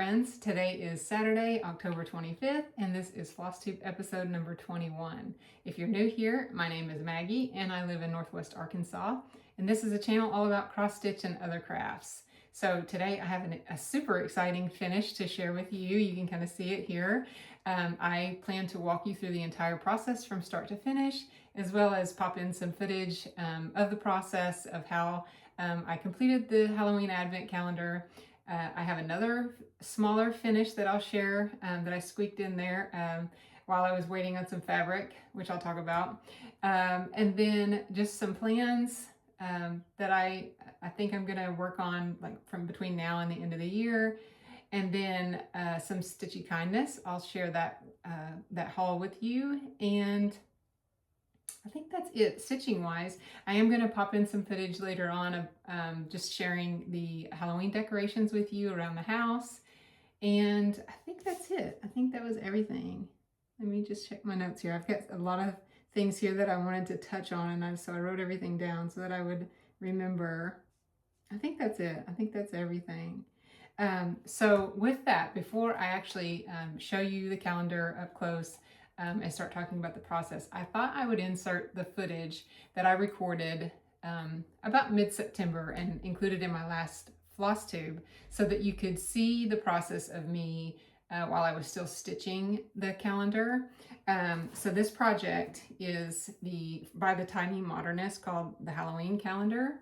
friends. Today is Saturday, October 25th, and this is Flosstube episode number 21. If you're new here, my name is Maggie, and I live in Northwest Arkansas, and this is a channel all about cross-stitch and other crafts. So today I have a super exciting finish to share with you. You can kind of see it here. I plan to walk you through the entire process from start to finish, as well as pop in some footage of the process of how I completed the Halloween Advent calendar. I have another smaller finish that I'll share that I squeaked in there while I was waiting on some fabric, which I'll talk about. And then just some plans that I think I'm gonna work on like from between now and the end of the year. And then some Stitchy kindness. I'll share that haul with you. And I think that's it stitching wise. I am going to pop in some footage later on of just sharing the Halloween decorations with you around the house. And I think that's it. I think that was everything. Let me just check my notes here. I've got a lot of things here that I wanted to touch on, and so I wrote everything down so that I would remember. I think that's it. I think that's everything. So with that, before I actually show you the calendar up close, and start talking about the process, I thought I would insert the footage that I recorded about mid-September and included in my last Flosstube so that you could see the process of me while I was still stitching the calendar. So this project is by the Tiny Modernist called the Halloween calendar.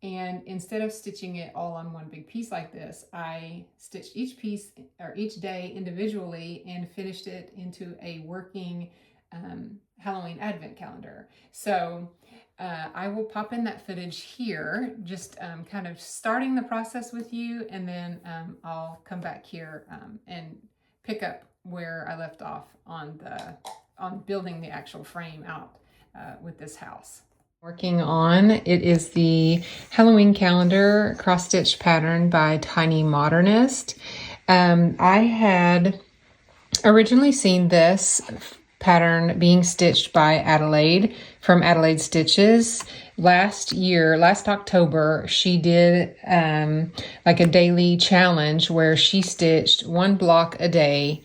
And instead of stitching it all on one big piece like this, I stitched each piece or each day individually and finished it into a working Halloween Advent calendar. So I will pop in that footage here, just kind of starting the process with you, and then I'll come back here and pick up where I left off on building the actual frame out with this house. Working on, it is the Halloween calendar cross stitch pattern by Tiny Modernist. I had originally seen this pattern being stitched by Adelaide from Adelaide Stitches. Last October, she did like a daily challenge where she stitched one block a day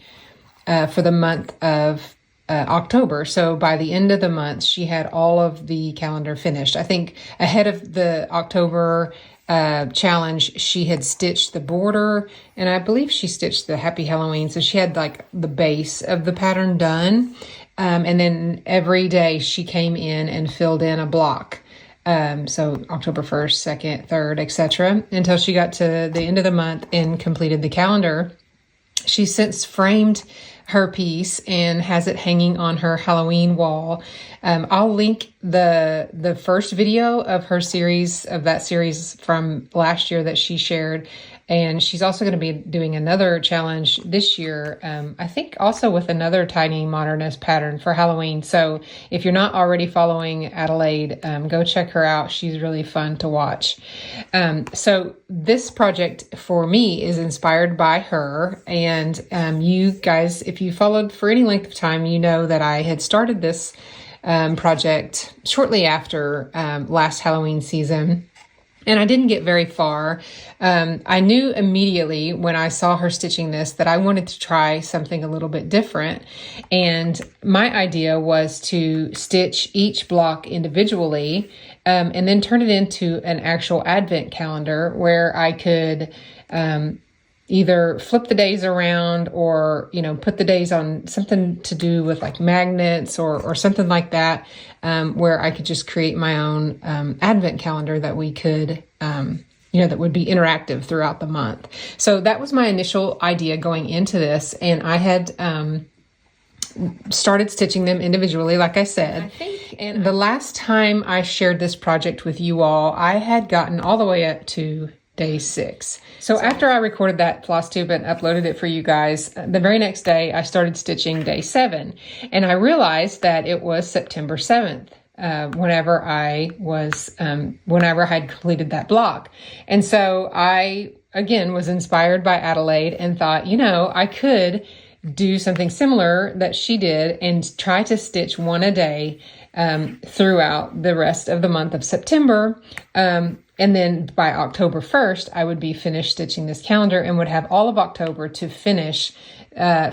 for the month of October. So by the end of the month, she had all of the calendar finished. I think ahead of the October challenge, she had stitched the border, and I believe she stitched the Happy Halloween. So she had like the base of the pattern done. And then every day she came in and filled in a block. So October 1st, 2nd, 3rd, etc. until she got to the end of the month and completed the calendar. She's since framed her piece and has it hanging on her Halloween wall. I'll link the first video of her series, of that series from last year that she shared. And she's also going to be doing another challenge this year, I think also with another Tiny Modernist pattern for Halloween. So if you're not already following Adelaide, go check her out. She's really fun to watch. So this project for me is inspired by her. And you guys, if you followed for any length of time, you know that I had started this project shortly after last Halloween season. And I didn't get very far. I knew immediately when I saw her stitching this that I wanted to try something a little bit different. And my idea was to stitch each block individually and then turn it into an actual Advent calendar where I could either flip the days around or, put the days on something to do with like magnets or something like that, where I could just create my own Advent calendar that we could, that would be interactive throughout the month. So that was my initial idea going into this. And I had started stitching them individually, like I said. And the last time I shared this project with you all, I had gotten all the way up to day 6. So after I recorded that Flosstube and uploaded it for you guys, the very next day I started stitching day 7, and I realized that it was September 7th whenever I had completed that block. And so I again was inspired by Adelaide and thought, I could do something similar that she did and try to stitch one a day throughout the rest of the month of September. And then by October 1st, I would be finished stitching this calendar and would have all of October to finish,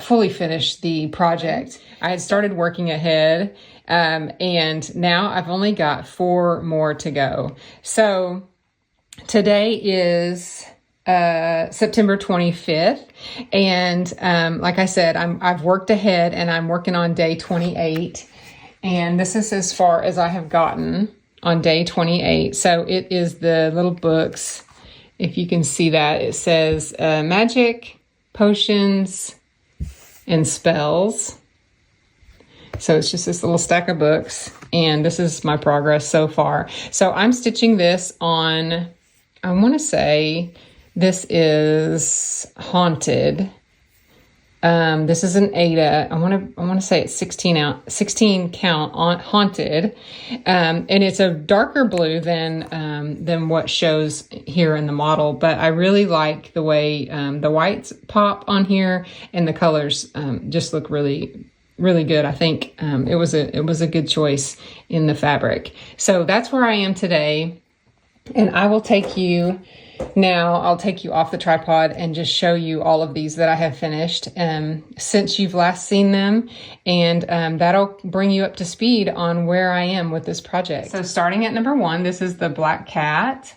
fully finish the project. I had started working ahead, and now I've only got 4 more to go. So today is September 25th. And like I said, I've worked ahead and I'm working on day 28. And this is as far as I have gotten on day 28. So it is the little books. If you can see that, it says magic, potions, and spells. So it's just this little stack of books. And this is my progress so far. So I'm stitching this on, I want to say this is Haunted. This is an Ada. I want to say it's 16 count on Haunted. And it's a darker blue than what shows here in the model, but I really like the way the whites pop on here and the colors just look really good. I think it was a good choice in the fabric. So that's where I am today, and I will take you now. I'll take you off the tripod and just show you all of these that I have finished since you've last seen them, and that'll bring you up to speed on where I am with this project. So starting at number 1, this is the Black Cat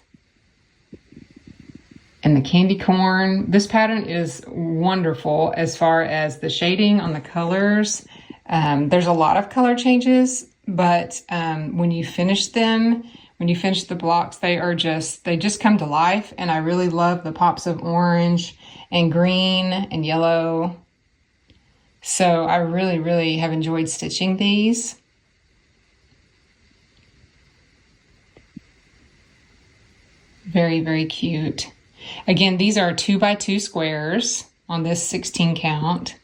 and the candy corn. This pattern is wonderful as far as the shading on the colors. There's a lot of color changes, but when you finish them, when you finish the blocks, they just come to life. And I really love the pops of orange and green and yellow. So I really have enjoyed stitching these. Very cute. Again, these are 2x2 squares on this 16 count.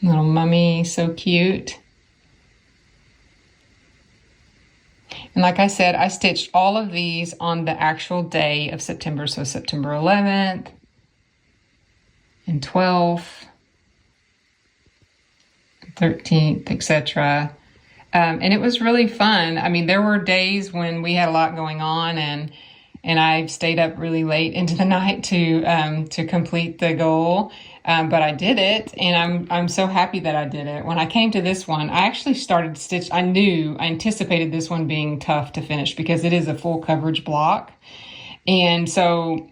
Little mummy, so cute. And like I said, I stitched all of these on the actual day of September. So September 11th and 12th, 13th, etc. And it was really fun. I mean, there were days when we had a lot going on, and I stayed up really late into the night to complete the goal. But I did it, and I'm so happy that I did it. When I came to this one, I actually started to stitch. I anticipated this one being tough to finish because it is a full coverage block. And so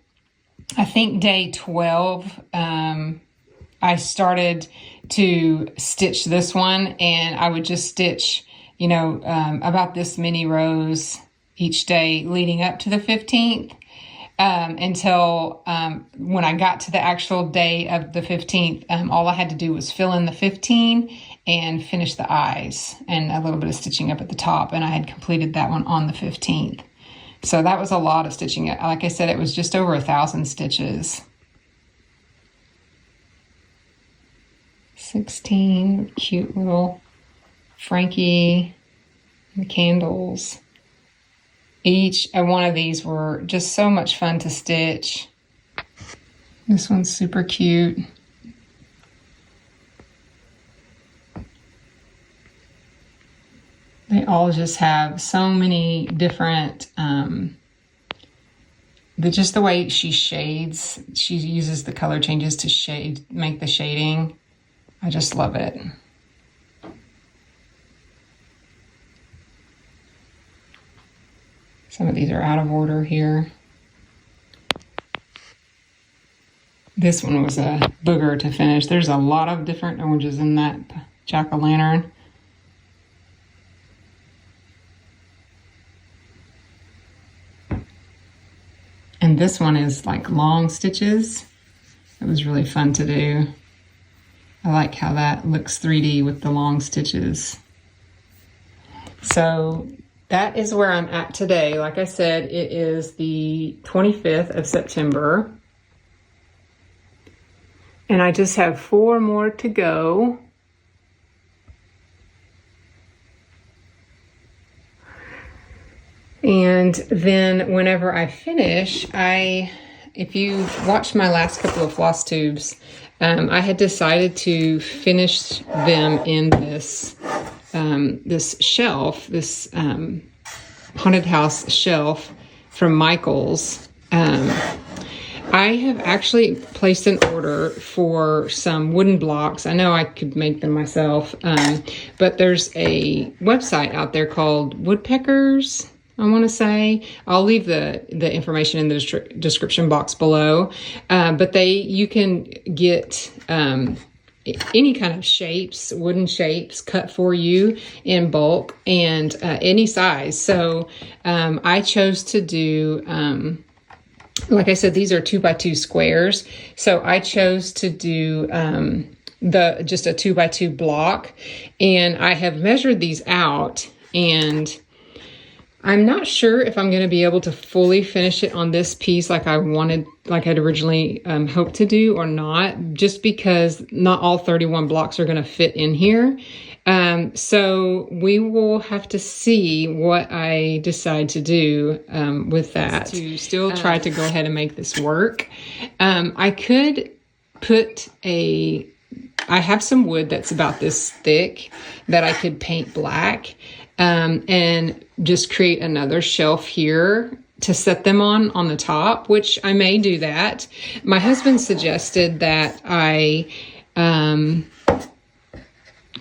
I think day 12, I started to stitch this one, and I would just stitch, about this many rows each day leading up to the 15th. Until when I got to the actual day of the 15th, all I had to do was fill in the 15 and finish the eyes and a little bit of stitching up at the top, and I had completed that one on the 15th. So that was a lot of stitching. Like I said, it was just over 1,000 stitches. 16 cute little Frankie and candles. Each one of these were just so much fun to stitch. This one's super cute. They all just have so many different, just the way she shades, she uses the color changes to make the shading. I just love it. Some of these are out of order here. This one was a booger to finish. There's a lot of different oranges in that jack-o'-lantern. And this one is like long stitches. It was really fun to do. I like how that looks 3D with the long stitches. So that is where I'm at today. Like I said, it is the 25th of September. And I just have 4 more to go. And then whenever I finish, I if you watched my last couple of floss tubes, I had decided to finish them in this this shelf, this haunted house shelf from Michael's. I have actually placed an order for some wooden blocks. I know I could make them myself, but there's a website out there called Woodpeckers, I want to say. I'll leave the information in the description box below. But you can get any kind of shapes, wooden shapes cut for you in bulk and any size. So I chose to do, like I said, these are 2x2 squares. So I chose to do just a 2x2 block, and I have measured these out, and I'm not sure if I'm going to be able to fully finish it on this piece like I wanted, like I'd originally hoped to do, or not, just because not all 31 blocks are going to fit in here. So we will have to see what I decide to do with that. To still try to go ahead and make this work. I could put I have some wood that's about this thick that I could paint black, and just create another shelf here to set them on the top, which I may do that. My husband suggested that I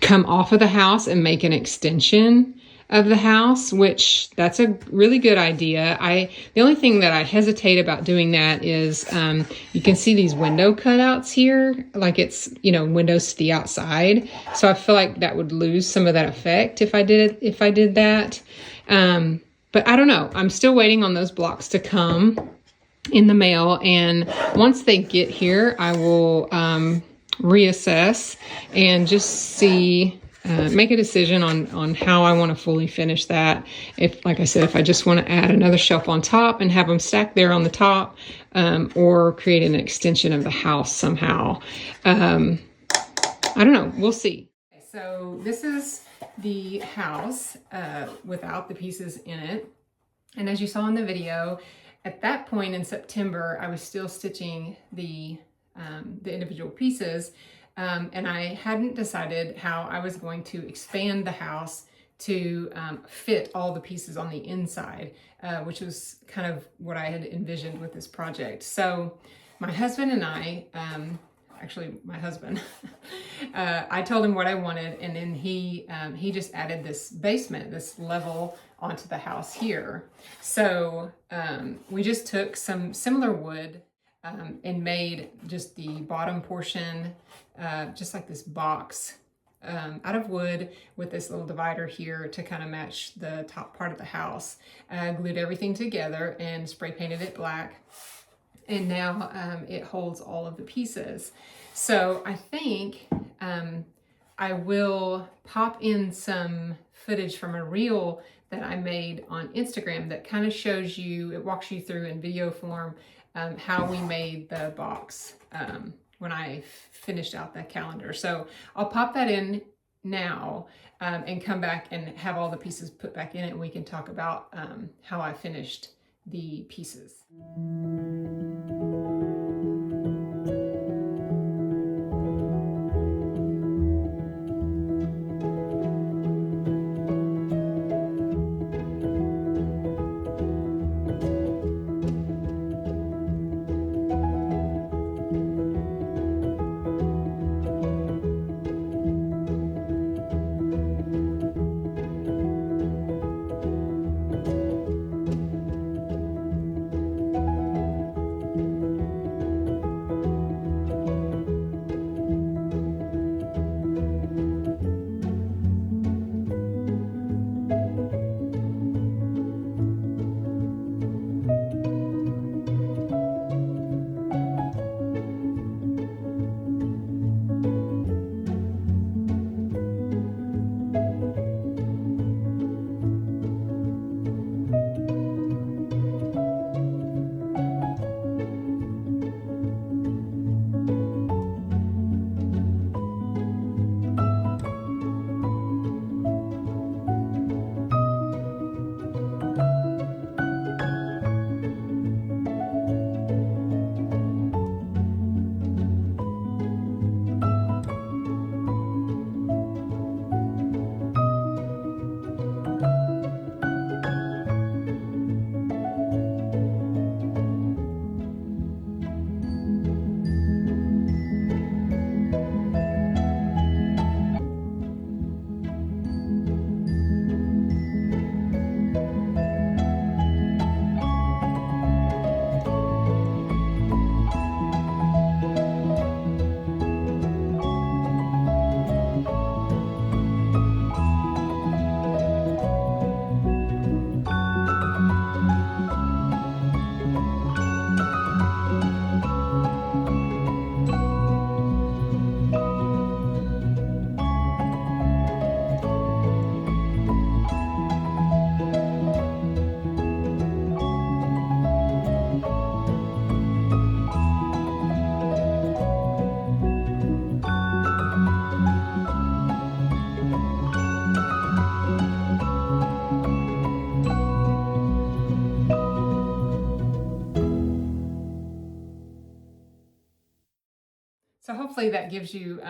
come off of the house and make an extension of the house, which that's a really good idea. The only thing that I hesitate about doing that is you can see these window cutouts here, like it's, windows to the outside. So I feel like that would lose some of that effect if I did that. But I don't know. I'm still waiting on those blocks to come in the mail, and once they get here, I will reassess and just see, make a decision on how I want to fully finish that. Like I said, if I just want to add another shelf on top and have them stacked there on the top, or create an extension of the house somehow. I don't know. We'll see. So this is the house without the pieces in it. And as you saw in the video, at that point in September, I was still stitching the individual pieces, and I hadn't decided how I was going to expand the house to fit all the pieces on the inside, which was kind of what I had envisioned with this project. So my husband and I, actually my husband, I told him what I wanted, and then he just added this basement, this level onto the house here. So we just took some similar wood and made just the bottom portion, just like this box out of wood with this little divider here to kind of match the top part of the house. Glued everything together and spray painted it black. And now it holds all of the pieces. So I think I will pop in some footage from a reel that I made on Instagram that kind of shows you, it walks you through in video form how we made the box when I finished out that calendar. So I'll pop that in now and come back and have all the pieces put back in it, and we can talk about how I finished the pieces. hopefully that gives you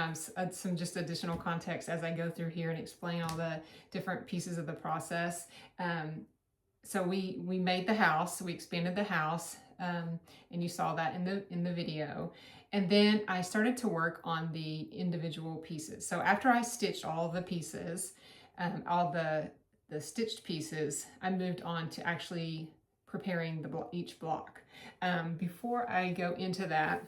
some just additional context as I go through here and explain all the different pieces of the process. So we made the house, we expanded the house, and you saw that in the video. And then I started to work on the individual pieces. So after I stitched all the pieces, all the stitched pieces, I moved on to actually preparing each block. Before I go into that,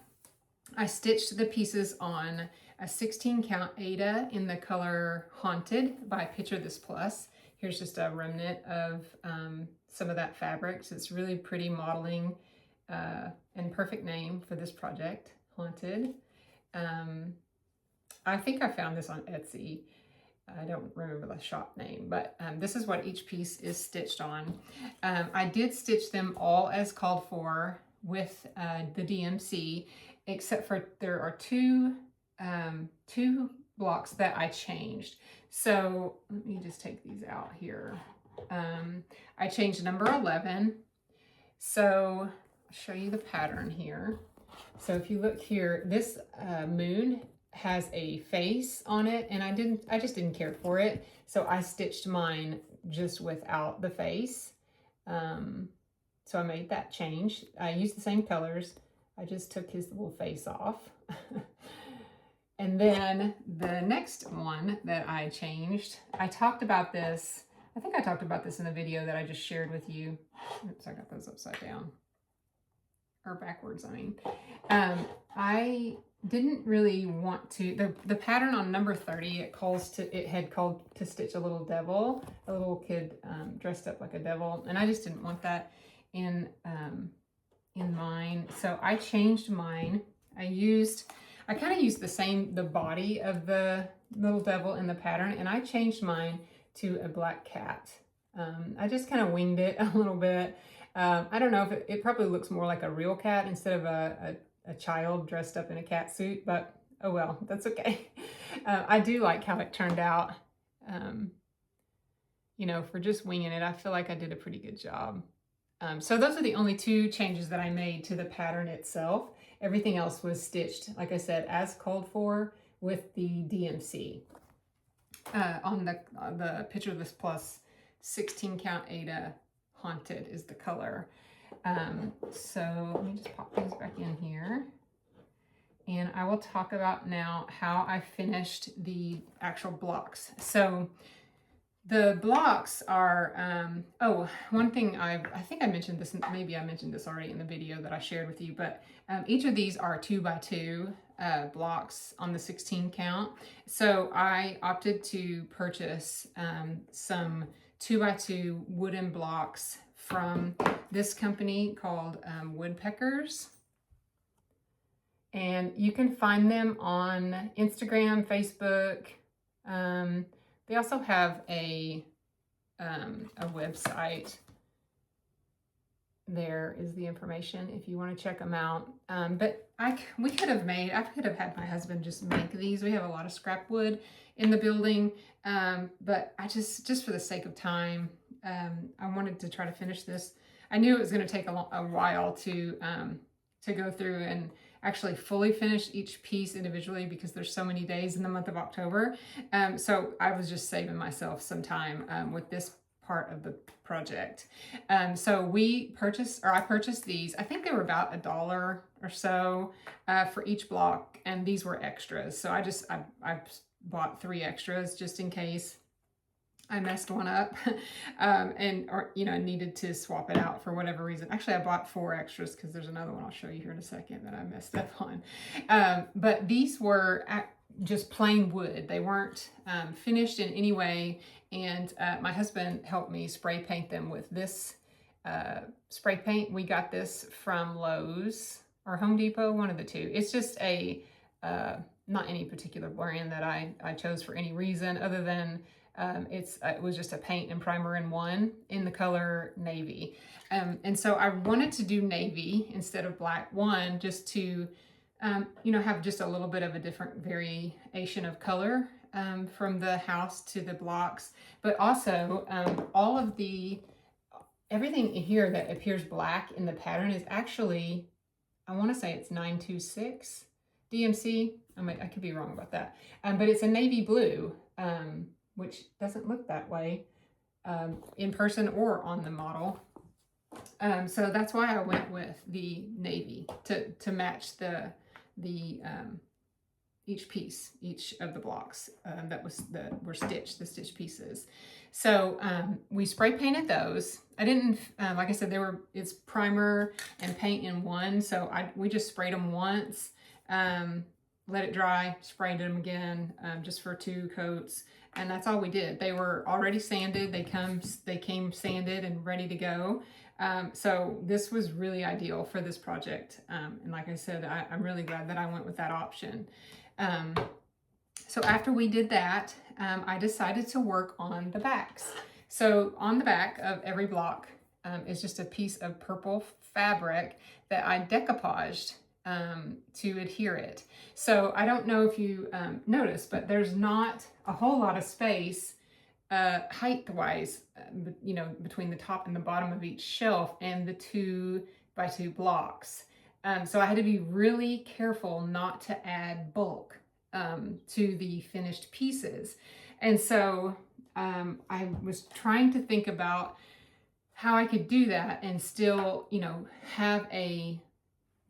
I stitched the pieces on a 16 count Aida in the color Haunted by Picture This Plus. Here's just a remnant of some of that fabric. So it's really pretty modeling and perfect name for this project, Haunted. I think I found this on Etsy. I don't remember the shop name, but this is what each piece is stitched on. I did stitch them all as called for with the DMC, except for there are two blocks that I changed. So let me just take these out here. I changed number 11. So I'll show you the pattern here. So if you look here, this moon has a face on it, and I just didn't care for it. So I stitched mine just without the face. So I made that change. I used the same colors. I just took his little face off. And then the next one that I changed, I talked about this. I think I talked about this in the video that I just shared with you. Oops, I got those upside down. Or backwards, I mean. I didn't really want to, the pattern on number 30, it had called to stitch a little devil, a little kid dressed up like a devil, and I just didn't want that in mine. So I changed mine. I kind of used the body of the little devil in the pattern, and I changed mine to a black cat. I just kind of winged it a little bit. I don't know if it probably looks more like a real cat instead of a child dressed up in a cat suit, but oh well, that's okay. I do like how it turned out. You know, for just winging it, I feel like I did a pretty good job. So those are the only two changes that I made to the pattern itself. Everything else was stitched, like I said, as called for with the DMC. On the Picture This Plus 16 count Aida Haunted is the color. So let me just pop these back in here. And I will talk about now how I finished the actual blocks. So the blocks are, one thing I think I mentioned this, maybe I mentioned this already in the video that I shared with you, but each of these are 2x2 blocks on the 16 count. So I opted to purchase some 2x2 wooden blocks from this company called Woodpeckers. And you can find them on Instagram, Facebook. They also have a website. There is the information if you want to check them out. But I could have had my husband just make these. We have a lot of scrap wood in the building, but I just for the sake of time, I wanted to try to finish this. I knew it was going to take a while to go through and actually fully finish each piece individually because there's so many days in the month of October. So I was just saving myself some time with this part of the project. So I purchased these. I think they were about $1 or so for each block, and these were extras. So I bought 3 extras just in case I messed one up or needed to swap it out for whatever reason. Actually, I bought 4 extras because there's another one I'll show you here in a second that I messed up on. But these were just plain wood. They weren't finished in any way. And my husband helped me spray paint them with this spray paint. We got this from Lowe's or Home Depot, one of the two. It's just not any particular brand that I chose for any reason other than it was just a paint and primer in one in the color navy. And so I wanted to do navy instead of black, one, just to, have just a little bit of a different variation of color from the house to the blocks. But also all of everything here that appears black in the pattern is actually, I want to say it's 926 DMC. I could be wrong about that. But it's a navy blue, which doesn't look that way in person or on the model. So that's why I went with the navy to match the each piece, each of the blocks that were stitched, the stitch pieces. So we spray painted those. I didn't, like I said, it's primer and paint in one. So we just sprayed them once, let it dry, sprayed them again, just for 2 coats. And that's all we did. They were already sanded. They came sanded and ready to go. So this was really ideal for this project. And like I said, I'm really glad that I went with that option. So after we did that, I decided to work on the backs. So on the back of every block is just a piece of purple fabric that I decoupaged to adhere it. So I don't know if you noticed, but there's not a whole lot of space height-wise, between the top and the bottom of each shelf and the 2x2 blocks. So I had to be really careful not to add bulk to the finished pieces. And so I was trying to think about how I could do that and still, have a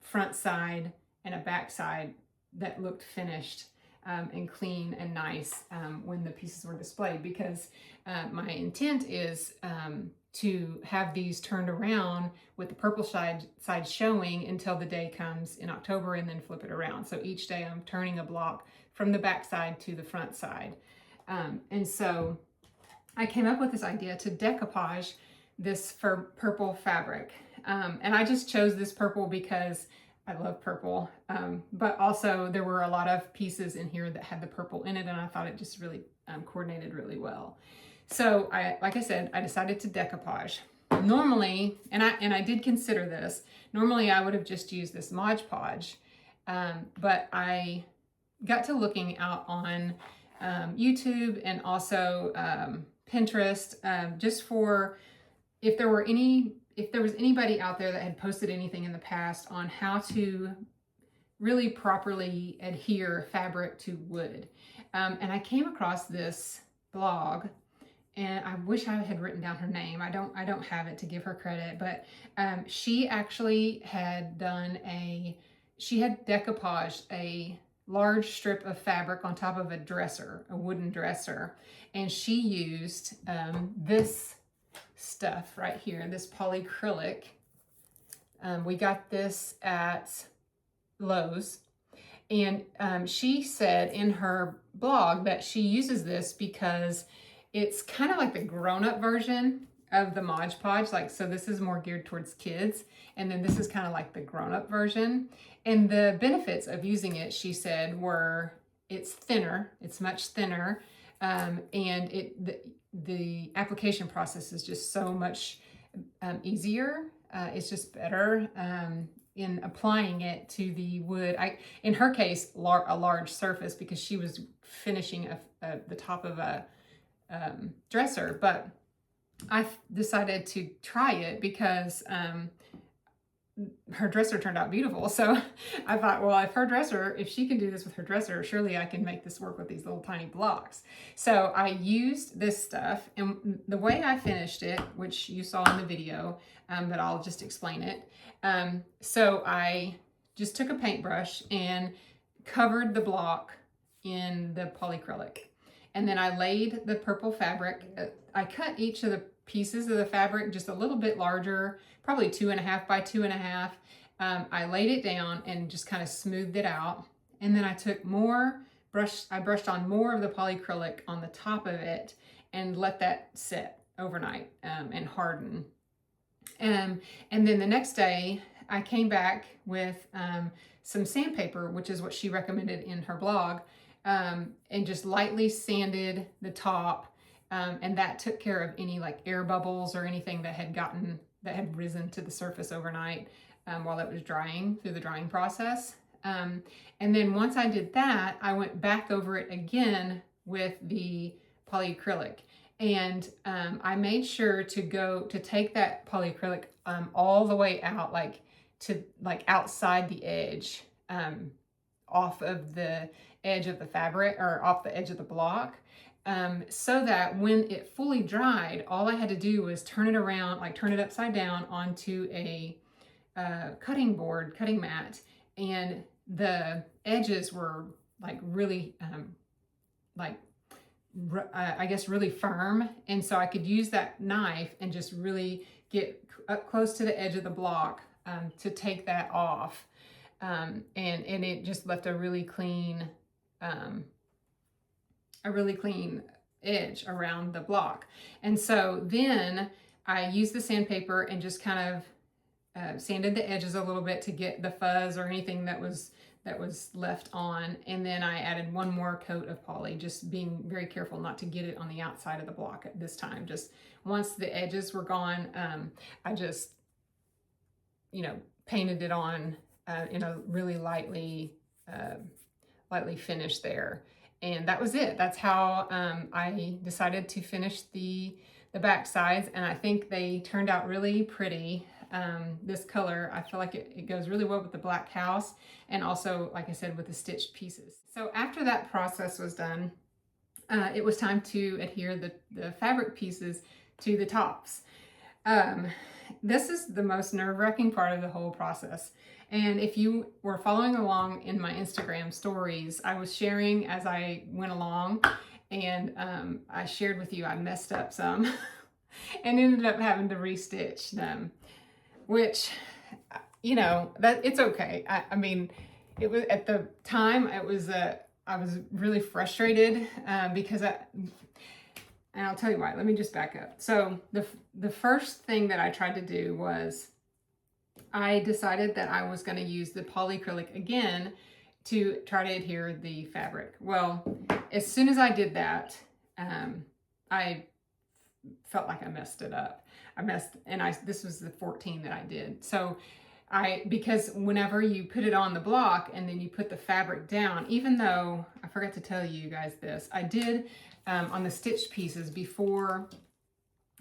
front side and a back side that looked finished and clean and nice when the pieces were displayed, because my intent is to have these turned around with the purple side showing until the day comes in October, and then flip it around. So each day I'm turning a block from the back side to the front side. And so I came up with this idea to decoupage this for purple fabric. And I just chose this purple because I love purple, but also there were a lot of pieces in here that had the purple in it, and I thought it just really coordinated really well. So like I said, I decided to decoupage. Normally, and I did consider this, normally I would have just used this Mod Podge, but I got to looking out on YouTube and also Pinterest, just for if there was anybody out there that had posted anything in the past on how to really properly adhere fabric to wood. And I came across this blog, and I wish I had written down her name. I don't have it to give her credit, but she actually had she had decoupaged a large strip of fabric on top of a wooden dresser. And she used this stuff right here, this polyacrylic. We got this at Lowe's, and she said in her blog that she uses this because it's kind of like the grown-up version of the Mod Podge. So this is more geared towards kids, and then this is kind of like the grown-up version. And the benefits of using it, she said, were it's thinner, it's much thinner, and the application process is just so much easier. It's just better in applying it to the wood. In her case, a large surface, because she was finishing the top of a dresser. But I decided to try it because her dresser turned out beautiful. So I thought, well, if she can do this with her dresser, surely I can make this work with these little tiny blocks. So I used this stuff, and the way I finished it, which you saw in the video, but I'll just explain it. So I just took a paintbrush and covered the block in the polyacrylic. And then I laid the purple fabric. I cut each of the pieces of the fabric just a little bit larger, probably 2.5 by 2.5. I laid it down and just kind of smoothed it out. And then I took I brushed on more of the polyacrylic on the top of it and let that sit overnight and harden. And then the next day I came back with some sandpaper, which is what she recommended in her blog, and just lightly sanded the top. And that took care of any like air bubbles or anything that had risen to the surface overnight while it was drying through the drying process. And then once I did that, I went back over it again with the polyacrylic. And I made sure to take that polyacrylic all the way out, like outside the edge, off of the edge of the fabric, or off the edge of the block, so that when it fully dried, all I had to do was turn it around, like turn it upside down onto a cutting mat, and the edges were like really, I guess really firm, and so I could use that knife and just really get up close to the edge of the block to take that off, and it just left a really clean edge around the block. And so then I used the sandpaper and just kind of sanded the edges a little bit to get the fuzz or anything that was left on. And then I added one more coat of poly, just being very careful not to get it on the outside of the block at this time. Just once the edges were gone, I just, painted it on in a really lightly finished there. And that was it. That's how I decided to finish the back sides, and I think they turned out really pretty. This color, I feel like it goes really well with the black house, and also, like I said, with the stitched pieces. So after that process was done, it was time to adhere the fabric pieces to the tops. This is the most nerve-wracking part of the whole process. And if you were following along in my Instagram stories, I was sharing as I went along, and I shared with you I messed up some and ended up having to restitch them, which, that it's okay. I mean, it was, at the time, I was really frustrated because and I'll tell you why. Let me just back up. So the first thing that I tried to do was I decided that I was going to use the polyacrylic again to try to adhere the fabric. Well, as soon as I did that, I felt like I messed it up. This was the 14 that I did. So because whenever you put it on the block and then you put the fabric down, even though I forgot to tell you guys this, I did on the stitched pieces before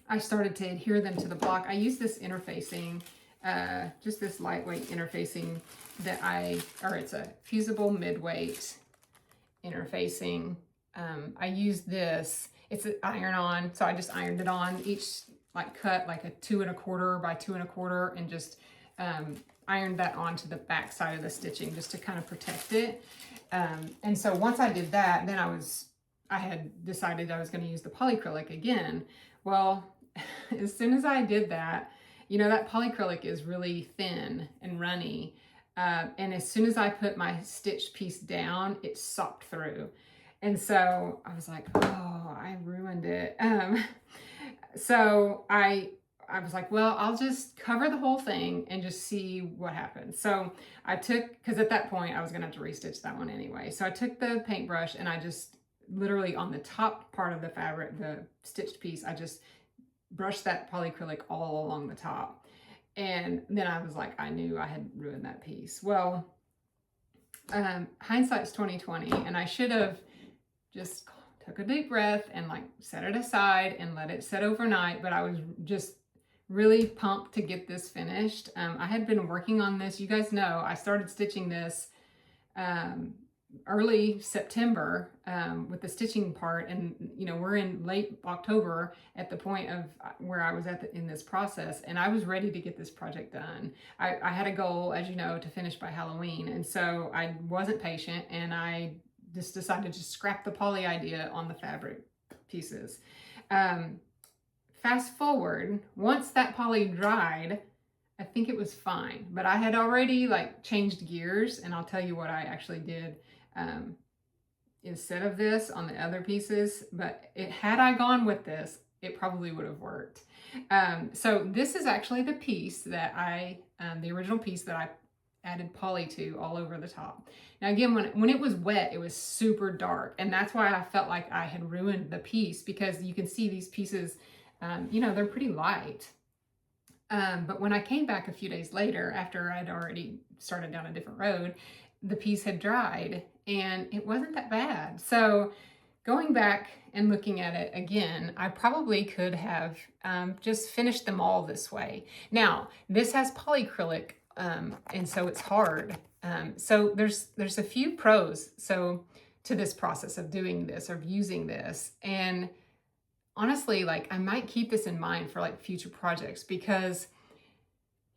I started to adhere them to the block, I used this interfacing, just this lightweight interfacing that it's a fusible midweight interfacing. I used this, it's an iron-on, so I just ironed it on, each cut like a 2 1/4 by 2 1/4, and just ironed that onto the back side of the stitching just to kind of protect it. And so once I did that, then I had decided I was going to use the polyacrylic again. Well, as soon as I did that, that polyacrylic is really thin and runny. And as soon as I put my stitched piece down, it sopped through. And so I was like, oh, I ruined it. So I was like, well, I'll just cover the whole thing and just see what happens. So I because at that point I was gonna have to restitch that one anyway. So I took the paintbrush and I just literally on the top part of the fabric, the stitched piece, I just brushed that polyacrylic all along the top. And then I was like, I knew I had ruined that piece. Well, hindsight's 2020, and I should have just took a deep breath and set it aside and let it set overnight. But I was just really pumped to get this finished. I had been working on this. You guys know I started stitching this early September with the stitching part, and we're in late October at the point of where I was in this process, and I was ready to get this project done. I had a goal, as you know, to finish by Halloween, and so I wasn't patient, and I just decided to scrap the poly idea on the fabric pieces. Fast forward, once that poly dried, I think it was fine, but I had already changed gears, and I'll tell you what I actually did instead of this on the other pieces. But had I gone with this, it probably would have worked. So this is actually the piece that the original piece that I added poly to all over the top. Now again, when it was wet, it was super dark, and that's why I felt like I had ruined the piece, because you can see these pieces, they're pretty light. But when I came back a few days later, after I'd already started down a different road, the piece had dried and it wasn't that bad. So going back and looking at it again, I probably could have just finished them all this way. Now, this has polyacrylic and so it's hard. So there's a few pros to this process of doing this, of using this. And honestly, like, I might keep this in mind for like future projects, because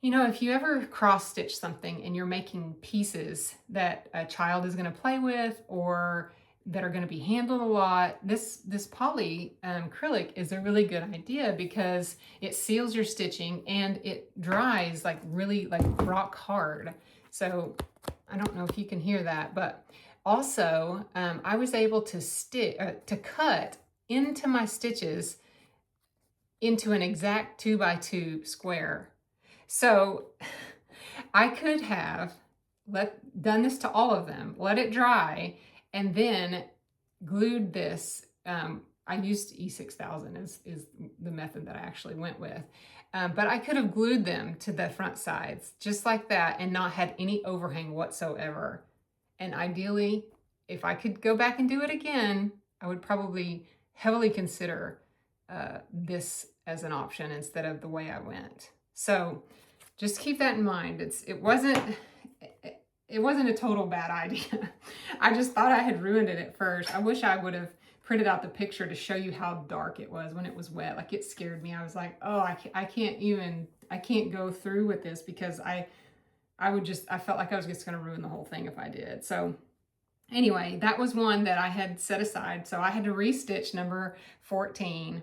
if you ever cross stitch something and you're making pieces that a child is going to play with, or that are going to be handled a lot, this poly acrylic is a really good idea, because it seals your stitching and it dries like really like rock hard. So I don't know if you can hear that, but also I was able to cut into my stitches into an exact 2x2 square. So I could have done this to all of them, let it dry, and then glued this. I used E6000 is the method that I actually went with. But I could have glued them to the front sides just like that and not had any overhang whatsoever. And ideally, if I could go back and do it again, I would probably heavily consider this as an option instead of the way I went. So just keep that in mind. It wasn't a total bad idea. I just thought I had ruined it at first. I wish I would have printed out the picture to show you how dark it was when it was wet. Like, it scared me. I was like, oh, I can't go through with this, because I felt like I was just going to ruin the whole thing if I did. So anyway, that was one that I had set aside. So I had to restitch number 14.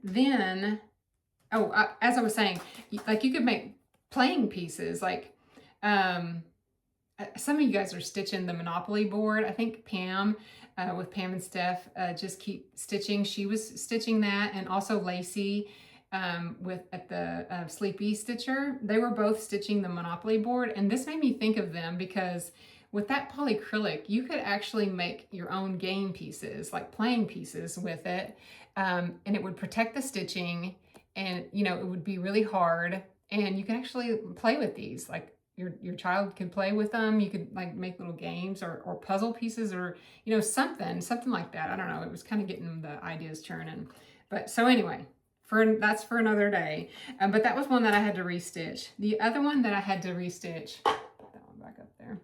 Then, as I was saying, like, you could make playing pieces. Like, some of you guys are stitching the Monopoly board. I think Pam, with Pam and Steph, just keep stitching. She was stitching that, and also Lacey, at the Sleepy Stitcher. They were both stitching the Monopoly board, and this made me think of them, because with that polyacrylic, you could actually make your own game pieces, like playing pieces with it, and it would protect the stitching, and it would be really hard, and you can actually play with these. Like, your child could play with them. You could like make little games or puzzle pieces, or something like that. I don't know. It was kind of getting the ideas churning. But so anyway, that's for another day. But that was one that I had to restitch. The other one that I had to restitch, put that one back up there,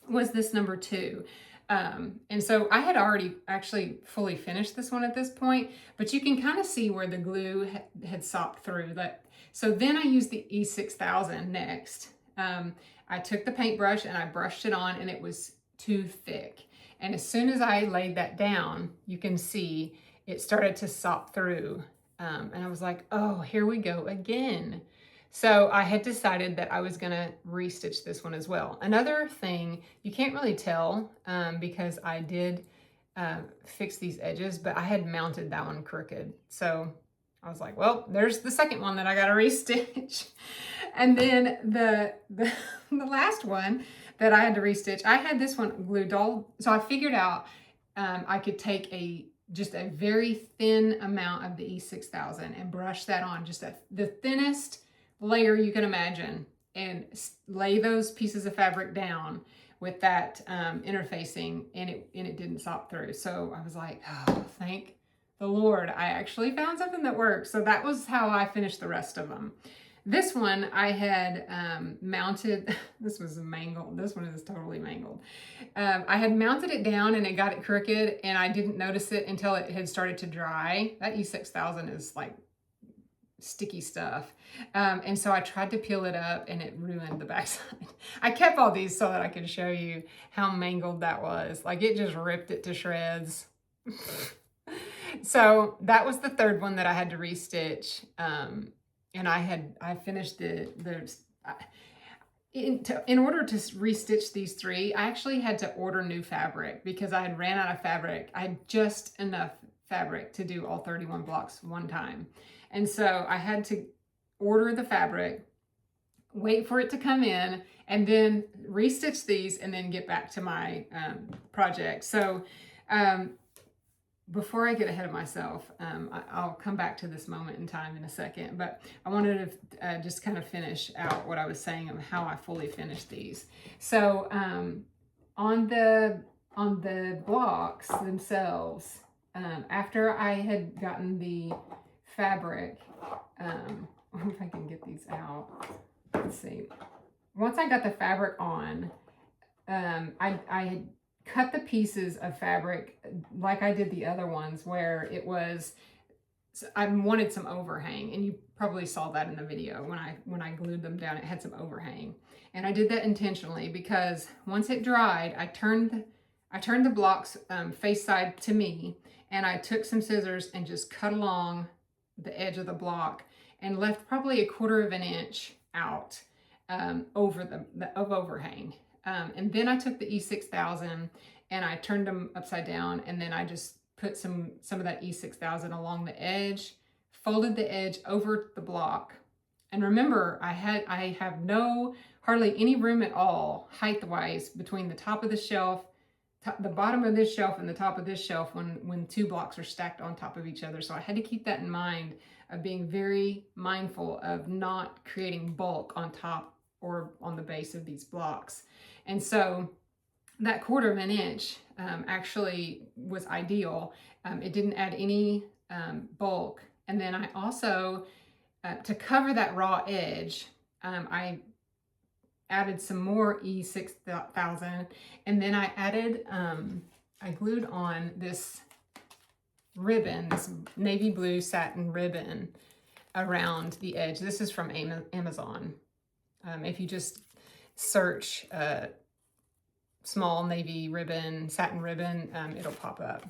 was this number 2. And so I had already actually fully finished this one at this point, but you can kind of see where the glue had sopped through that. So then I used the E6000 next. I took the paintbrush and I brushed it on, and it was too thick. And as soon as I laid that down, you can see it started to sop through. And I was like, oh, here we go again. So I had decided that I was gonna restitch this one as well. Another thing, you can't really tell because I did fix these edges, but I had mounted that one crooked. So I was like, well, there's the second one that I gotta restitch. And then the last one that I had to restitch, I had this one glued all, so I figured out I could take just a very thin amount of the E6000 and brush that on, just the thinnest layer you can imagine, and lay those pieces of fabric down with that interfacing, and it didn't sop through. So I was like, oh, thank the Lord, I actually found something that works. So that was how I finished the rest of them. This one I had mounted, this was mangled. This one is totally mangled. I had mounted it down and it got it crooked, and I didn't notice it until it had started to dry. That E6000 is like sticky stuff. And so I tried to peel it up and it ruined the backside. I kept all these so that I could show you how mangled that was. Like, it just ripped it to shreds. So that was the third one that I had to restitch. And I finished in order to restitch these 3, I actually had to order new fabric because I had ran out of fabric. I had just enough fabric to do all 31 blocks one time. And so I had to order the fabric, wait for it to come in, and then restitch these and then get back to my project. So before I get ahead of myself, I'll come back to this moment in time in a second, but I wanted to just kind of finish out what I was saying of how I fully finished these. So on the blocks themselves, after I had gotten the fabric, I wonder if I can get these out. let's see. Once I got the fabric on, I had cut the pieces of fabric like I did the other ones, where it was, I wanted some overhang, and you probably saw that in the video when I glued them down. It had some overhang, and I did that intentionally because once it dried, I turned the blocks face side to me, and I took some scissors and just cut along the edge of the block and left probably 1/4 of an inch out over the overhang. And then I took the E6000 and I turned them upside down, and then I just put some of that E6000 along the edge, folded the edge over the block. And remember, I have hardly any room at all height-wise between the top of the shelf, the bottom of this shelf and the top of this shelf when 2 blocks are stacked on top of each other. So I had to keep that in mind, of being very mindful of not creating bulk on top or on the base of these blocks. And so that 1/4 of an inch actually was ideal. It didn't add any bulk. And then I also, to cover that raw edge, I added some more E6000, and then I added, I glued on this ribbon, this navy blue satin ribbon around the edge. This is from Amazon. If you just search small navy ribbon, satin ribbon, it'll pop up.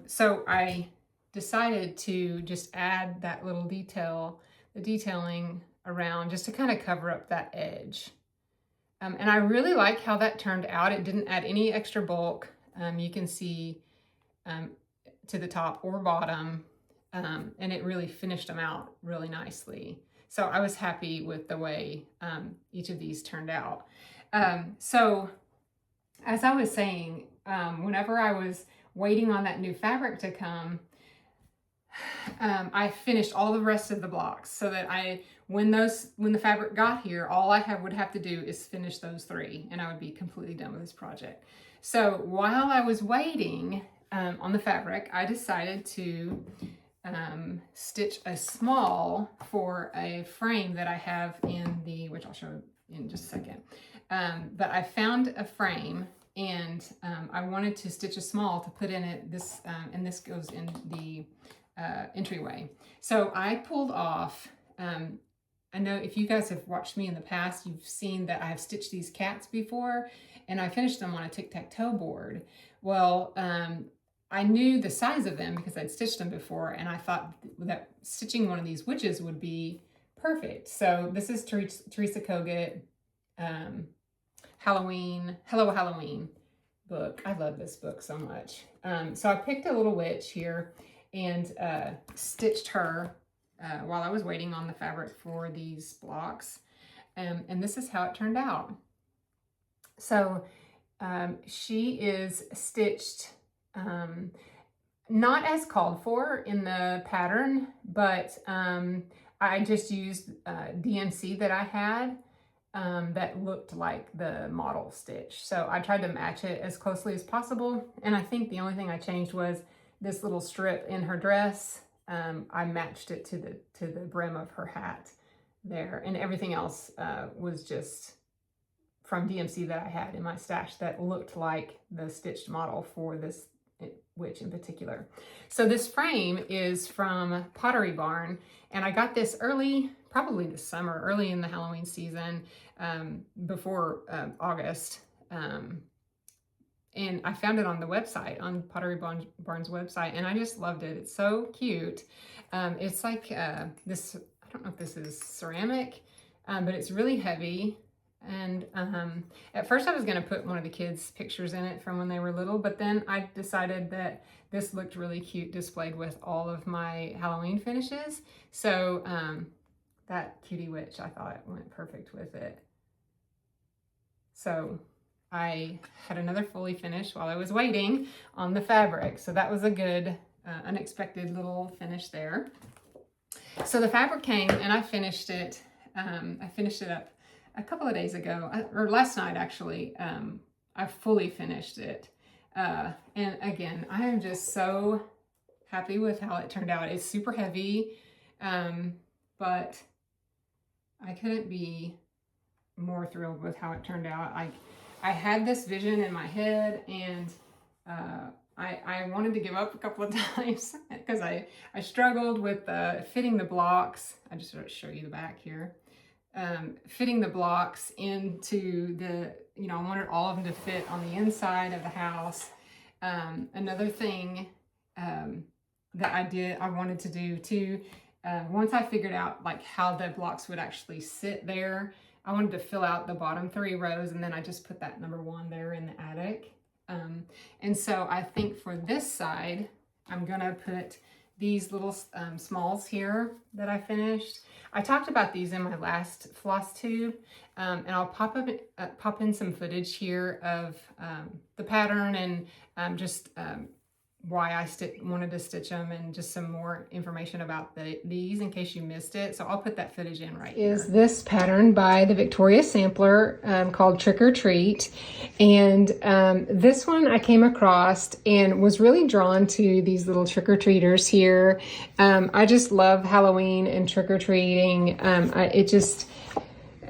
So I decided to just add that little detail, the detailing around, just to kind of cover up that edge. And I really like how that turned out. It didn't add any extra bulk. You can see to the top or bottom, and it really finished them out really nicely. So I was happy with the way each of these turned out. So as I was saying, whenever I was waiting on that new fabric to come, I finished all the rest of the blocks so that when the fabric got here, all I would have to do is finish those 3, and I would be completely done with this project. So while I was waiting on the fabric, I decided to stitch a small for a frame that I have which I'll show in just a second. But I found a frame, and I wanted to stitch a small to put in it. And this goes in the entryway. So I pulled off, I know if you guys have watched me in the past, you've seen that I've stitched these cats before, and I finished them on a tic-tac-toe board. Well, I knew the size of them because I'd stitched them before, and I thought that stitching one of these witches would be perfect. So this is Teresa Kogut, Hello Halloween book. I love this book so much. So I picked a little witch here and stitched her while I was waiting on the fabric for these blocks. And this is how it turned out. So she is stitched not as called for in the pattern, but I just used DMC that I had that looked like the model stitch. So I tried to match it as closely as possible. And I think the only thing I changed was this little strip in her dress. I matched it to the brim of her hat there, and everything else was just from DMC that I had in my stash that looked like the stitched model for this witch in particular. So this frame is from Pottery Barn, and I got this early, probably this summer, early in the Halloween season, before August. And I found it on the website, on Pottery Barn's website, and I just loved it. It's so cute. It's like this, I don't know if this is ceramic, but it's really heavy. And at first I was going to put one of the kids' pictures in it from when they were little, but then I decided that this looked really cute displayed with all of my Halloween finishes. So that cutie witch, I thought went perfect with it. So I had another fully finish while I was waiting on the fabric. So that was a good, unexpected little finish there. So the fabric came and I finished it. I finished it up a couple of days ago, or last night actually. I fully finished it. And again, I am just so happy with how it turned out. It's super heavy, but I couldn't be more thrilled with how it turned out. I had this vision in my head, and I wanted to give up a couple of times because I struggled with fitting the blocks. I just sort of show you the back here. Fitting the blocks into the, you know, I wanted all of them to fit on the inside of the house. Another thing that I wanted to do too, once I figured out like how the blocks would actually sit there, I wanted to fill out the bottom 3 rows, and then I just put that number 1 there in the attic. And so I think for this side, I'm gonna put these little smalls here that I finished. I talked about these in my last Flosstube, and I'll pop in some footage here of the pattern and just why I wanted to stitch them, and just some more information about these in case you missed it. So I'll put that footage in right here. Is this pattern by the Victoria Sampler called Trick or Treat. And this one I came across and was really drawn to these little trick-or-treaters here. I just love Halloween and trick-or-treating.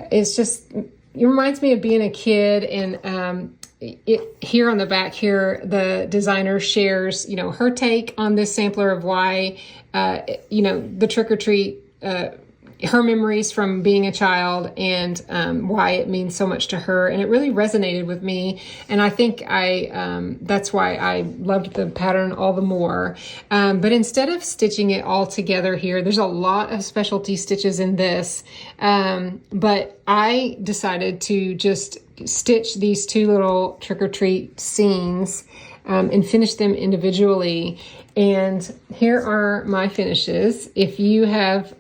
It reminds me of being a kid, and here on the back here, the designer shares, you know, her take on this sampler of why, you know, the trick-or-treat, her memories from being a child, and why it means so much to her. And it really resonated with me. And I think that's why I loved the pattern all the more. But instead of stitching it all together here, there's a lot of specialty stitches in this. But I decided to just stitch these 2 little trick-or-treat scenes and finish them individually. And here are my finishes. If you have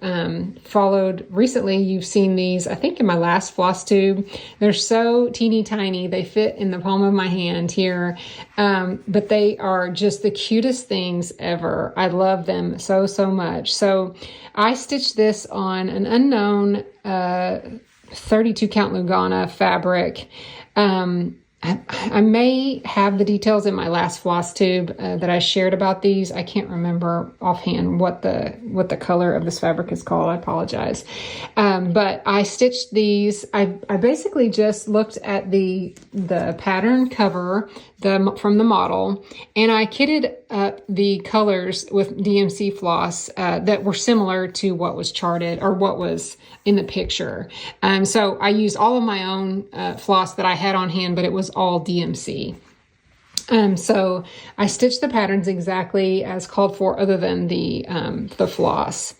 followed recently, you've seen these, I think in my last Flosstube. They're so teeny tiny. They fit in the palm of my hand here. But they are just the cutest things ever. I love them so, so much. So I stitched this on an unknown 32 count Lugana fabric. I may have the details in my last Flosstube that I shared about these. I can't remember offhand what the color of this fabric is called. I apologize. But I stitched these. I basically just looked at the pattern cover from the model, and I kitted up the colors with DMC floss that were similar to what was charted or what was in the picture. So I used all of my own floss that I had on hand, but it was all DMC. So I stitched the patterns exactly as called for, other than the floss.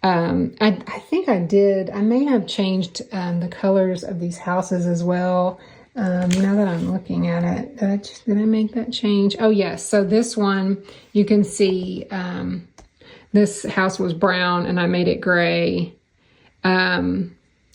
I think I did. I may have changed the colors of these houses as well. Now that I'm looking at it, did I make that change? Oh yes. So this one, you can see this house was brown and I made it gray.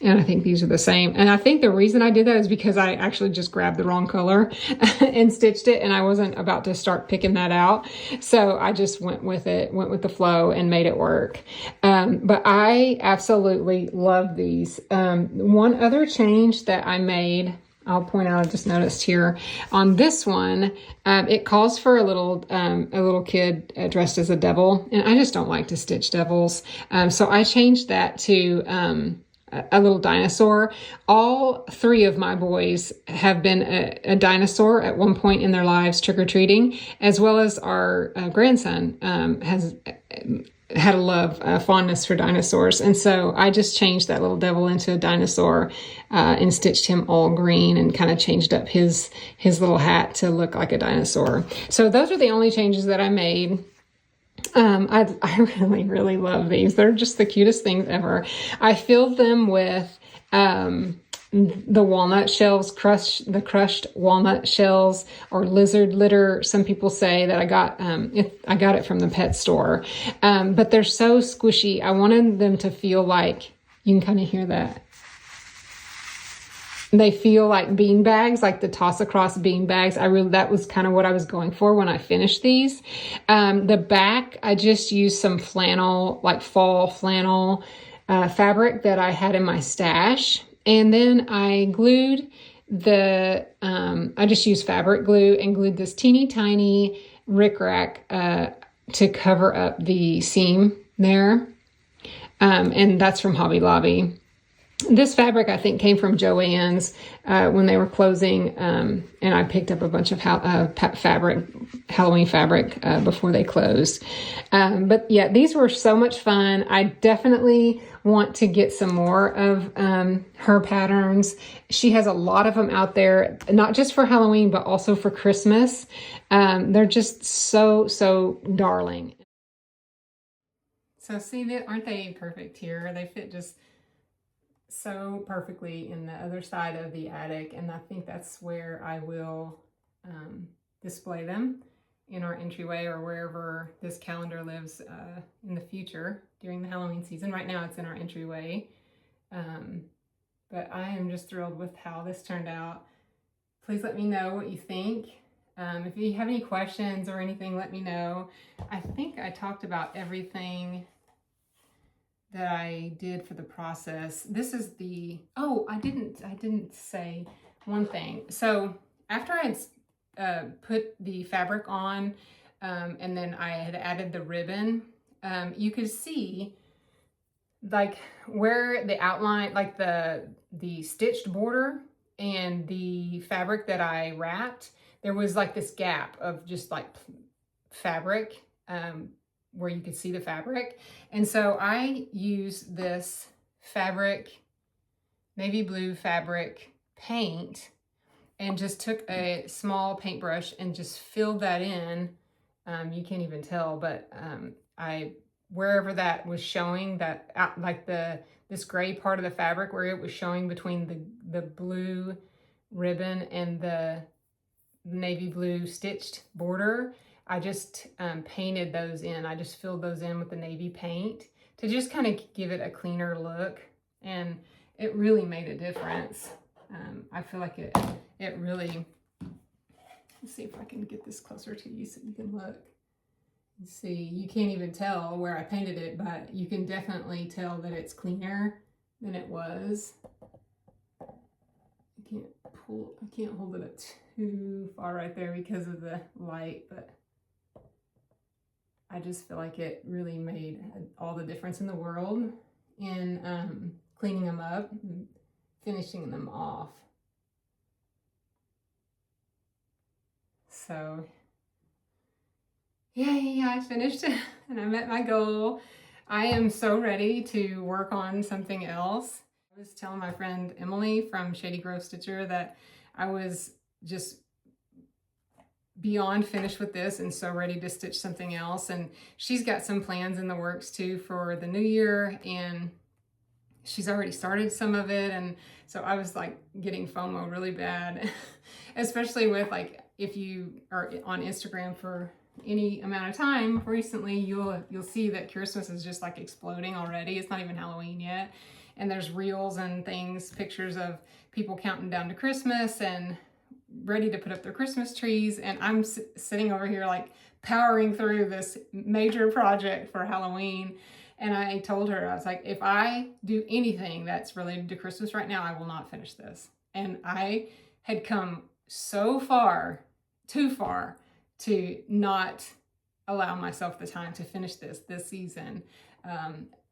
And I think these are the same. And I think the reason I did that is because I actually just grabbed the wrong color and stitched it, and I wasn't about to start picking that out. So I just went with the flow and made it work. But I absolutely love these. One other change that I made, I'll point out, I just noticed here on this one, it calls for a little kid dressed as a devil, and I just don't like to stitch devils. So I changed that to a little dinosaur. All 3 of my boys have been a dinosaur at one point in their lives, trick-or-treating, as well as our grandson has had a fondness for dinosaurs. And so I just changed that little devil into a dinosaur and stitched him all green and kind of changed up his little hat to look like a dinosaur. So those are the only changes that I made. I really, really love these. They're just the cutest things ever. I filled them with the walnut shells, the crushed walnut shells, or lizard litter. Some people say that I got it from the pet store. But they're so squishy. I wanted them to feel like, you can kind of hear that. They feel like bean bags, like the toss across bean bags. That was kind of what I was going for when I finished these. The back, I just used some flannel, like fall flannel fabric that I had in my stash. And then I glued I just used fabric glue and glued this teeny tiny rickrack to cover up the seam there. And that's from Hobby Lobby. This fabric, I think, came from Joann's when they were closing, and I picked up a bunch of Halloween fabric before they closed. But yeah, these were so much fun. I definitely want to get some more of her patterns. She has a lot of them out there, not just for Halloween, but also for Christmas. They're just so darling. So see, aren't they perfect here? They fit just so perfectly in the other side of the attic, and I think that's where I will display them, in our entryway or wherever this calendar lives in the future during the Halloween season. Right now it's in our entryway, but I am just thrilled with how this turned out. Please let me know what you think. If you have any questions or anything, let me know. I think I talked about everything that I did for the process. This is the, oh, I didn't say one thing. So after I had put the fabric on, and then I had added the ribbon, you could see like where the outline, like the stitched border and the fabric that I wrapped, there was like this gap of just like fabric, where you could see the fabric. And so I used this fabric, navy blue fabric paint, and just took a small paintbrush and just filled that in. You can't even tell, but wherever that was showing, that like this gray part of the fabric where it was showing between the blue ribbon and the navy blue stitched border, I just painted those in. I just filled those in with the navy paint to just kind of give it a cleaner look, and it really made a difference. I feel like it really, let's see if I can get this closer to you so you can look. See, you can't even tell where I painted it, but you can definitely tell that it's cleaner than it was. I can't hold it up too far right there because of the light, but I just feel like it really made all the difference in the world in cleaning them up and finishing them off. So yeah, I finished it and I met my goal. I am so ready to work on something else. I was telling my friend Emily from Shady Grove Stitcher that I was just beyond finished with this and so ready to stitch something else. And she's got some plans in the works too for the new year, and she's already started some of it. And so I was like getting FOMO really bad, especially with like, if you are on Instagram for any amount of time recently, you'll see that Christmas is just like exploding already. It's not even Halloween yet. And there's reels and things, pictures of people counting down to Christmas and ready to put up their Christmas trees. And I'm sitting over here like powering through this major project for Halloween. And I told her, I was like, if I do anything that's related to Christmas right now, I will not finish this. And I had come so far, too far, to not allow myself the time to finish this season,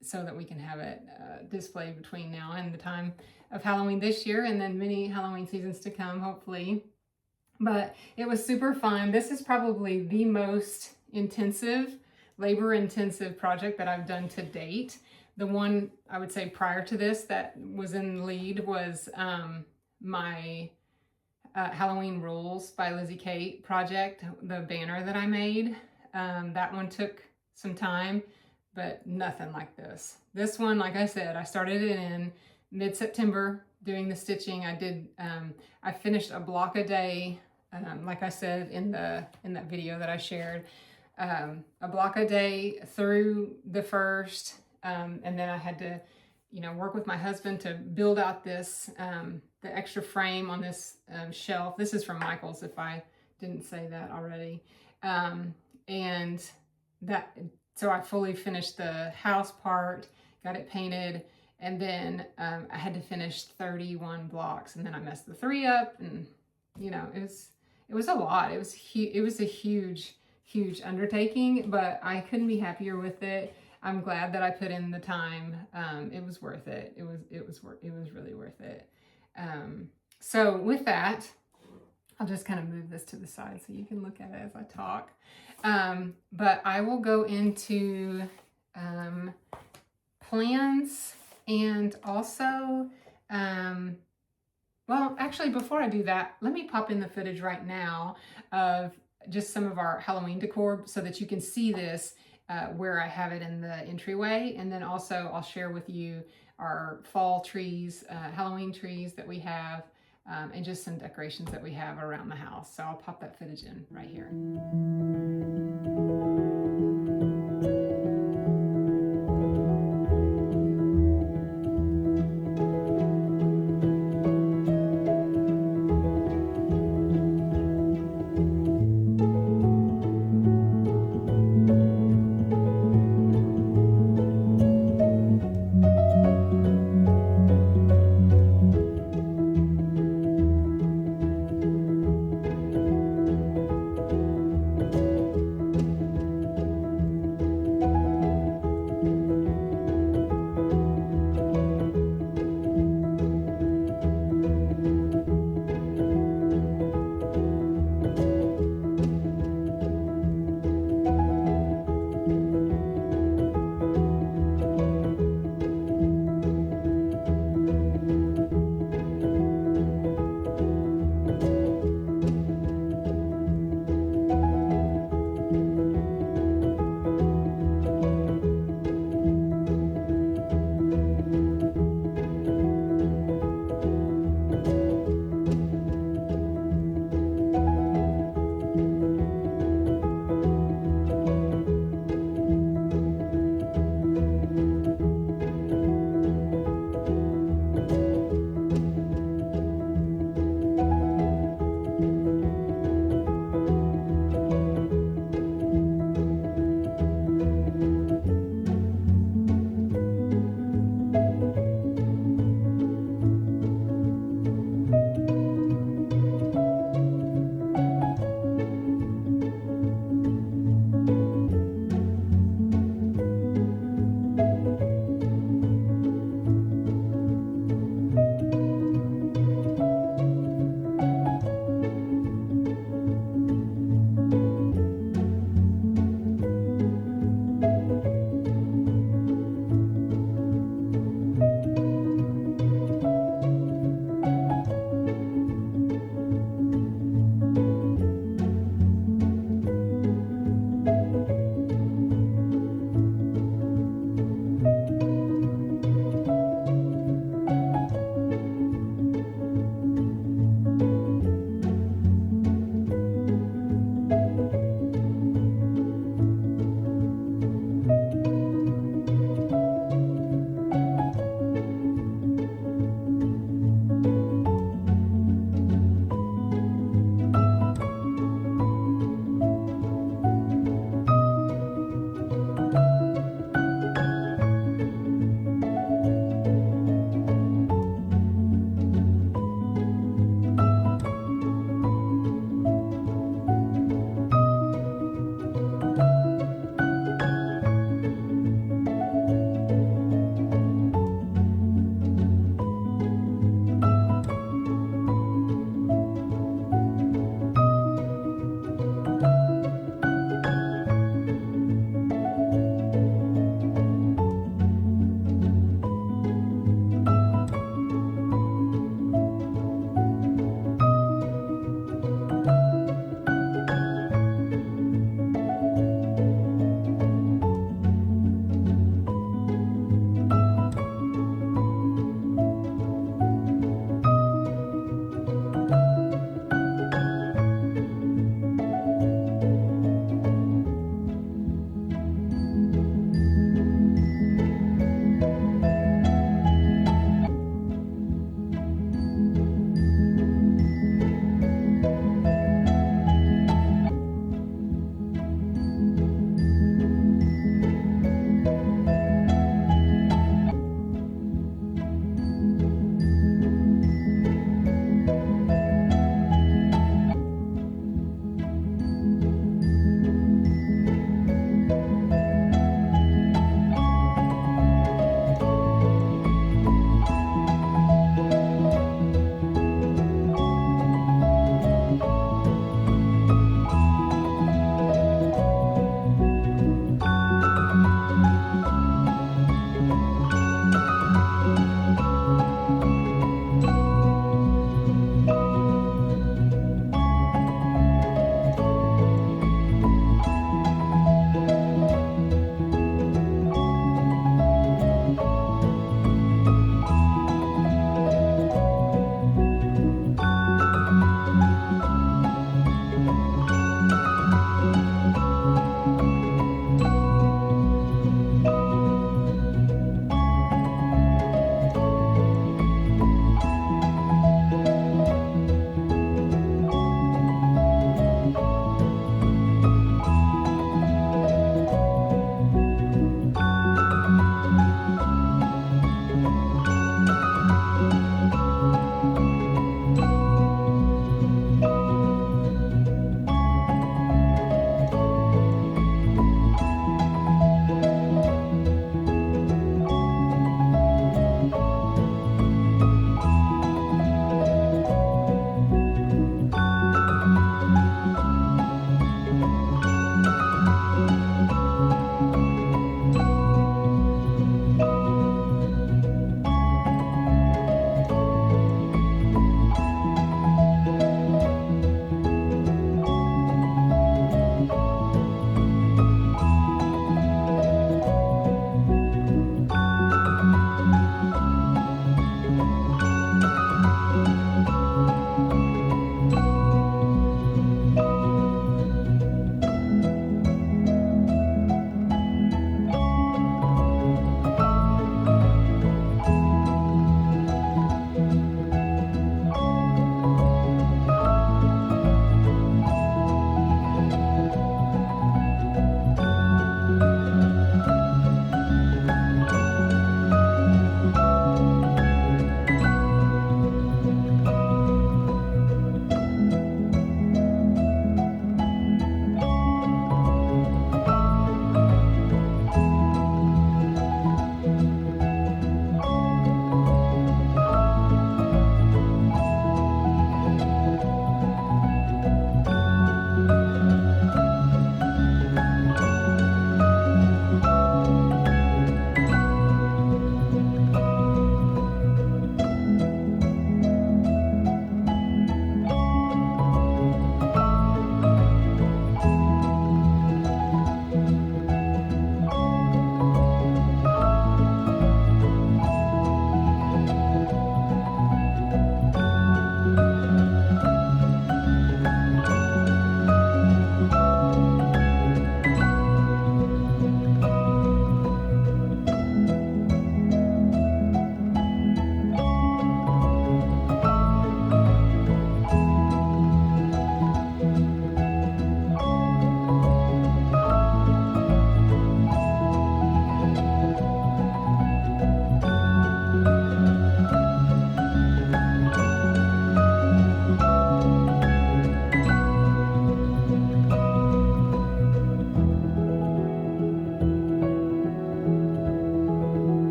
so that we can have it displayed between now and the time of Halloween this year, and then many Halloween seasons to come, hopefully. But it was super fun. This is probably the most labor-intensive project that I've done to date. The one I would say prior to this that was in the lead was my Halloween Rules by Lizzie Kate project, the banner that I made. That one took some time, but nothing like this. This one, like I said, I started it in mid-September doing the stitching. I finished a block a day, like I said in that video that I shared, a block a day through the first, and then I had to, work with my husband to build out this, the extra frame on this shelf. This is from Michael's, if I didn't say that already. So I fully finished the house part, got it painted, and then I had to finish 31 blocks, and then I messed the 3 up, and it was a lot. It was a huge undertaking, but I couldn't be happier with it. I'm glad that I put in the time. It was worth it. It was really worth it. So with that, I'll just kind of move this to the side so you can look at it as I talk. But I will go into plans, and also, well, actually, before I do that, let me pop in the footage right now of just some of our Halloween decor so that you can see this where I have it in the entryway. And then also I'll share with you our fall trees, Halloween trees that we have, and just some decorations that we have around the house. So I'll pop that footage in right here.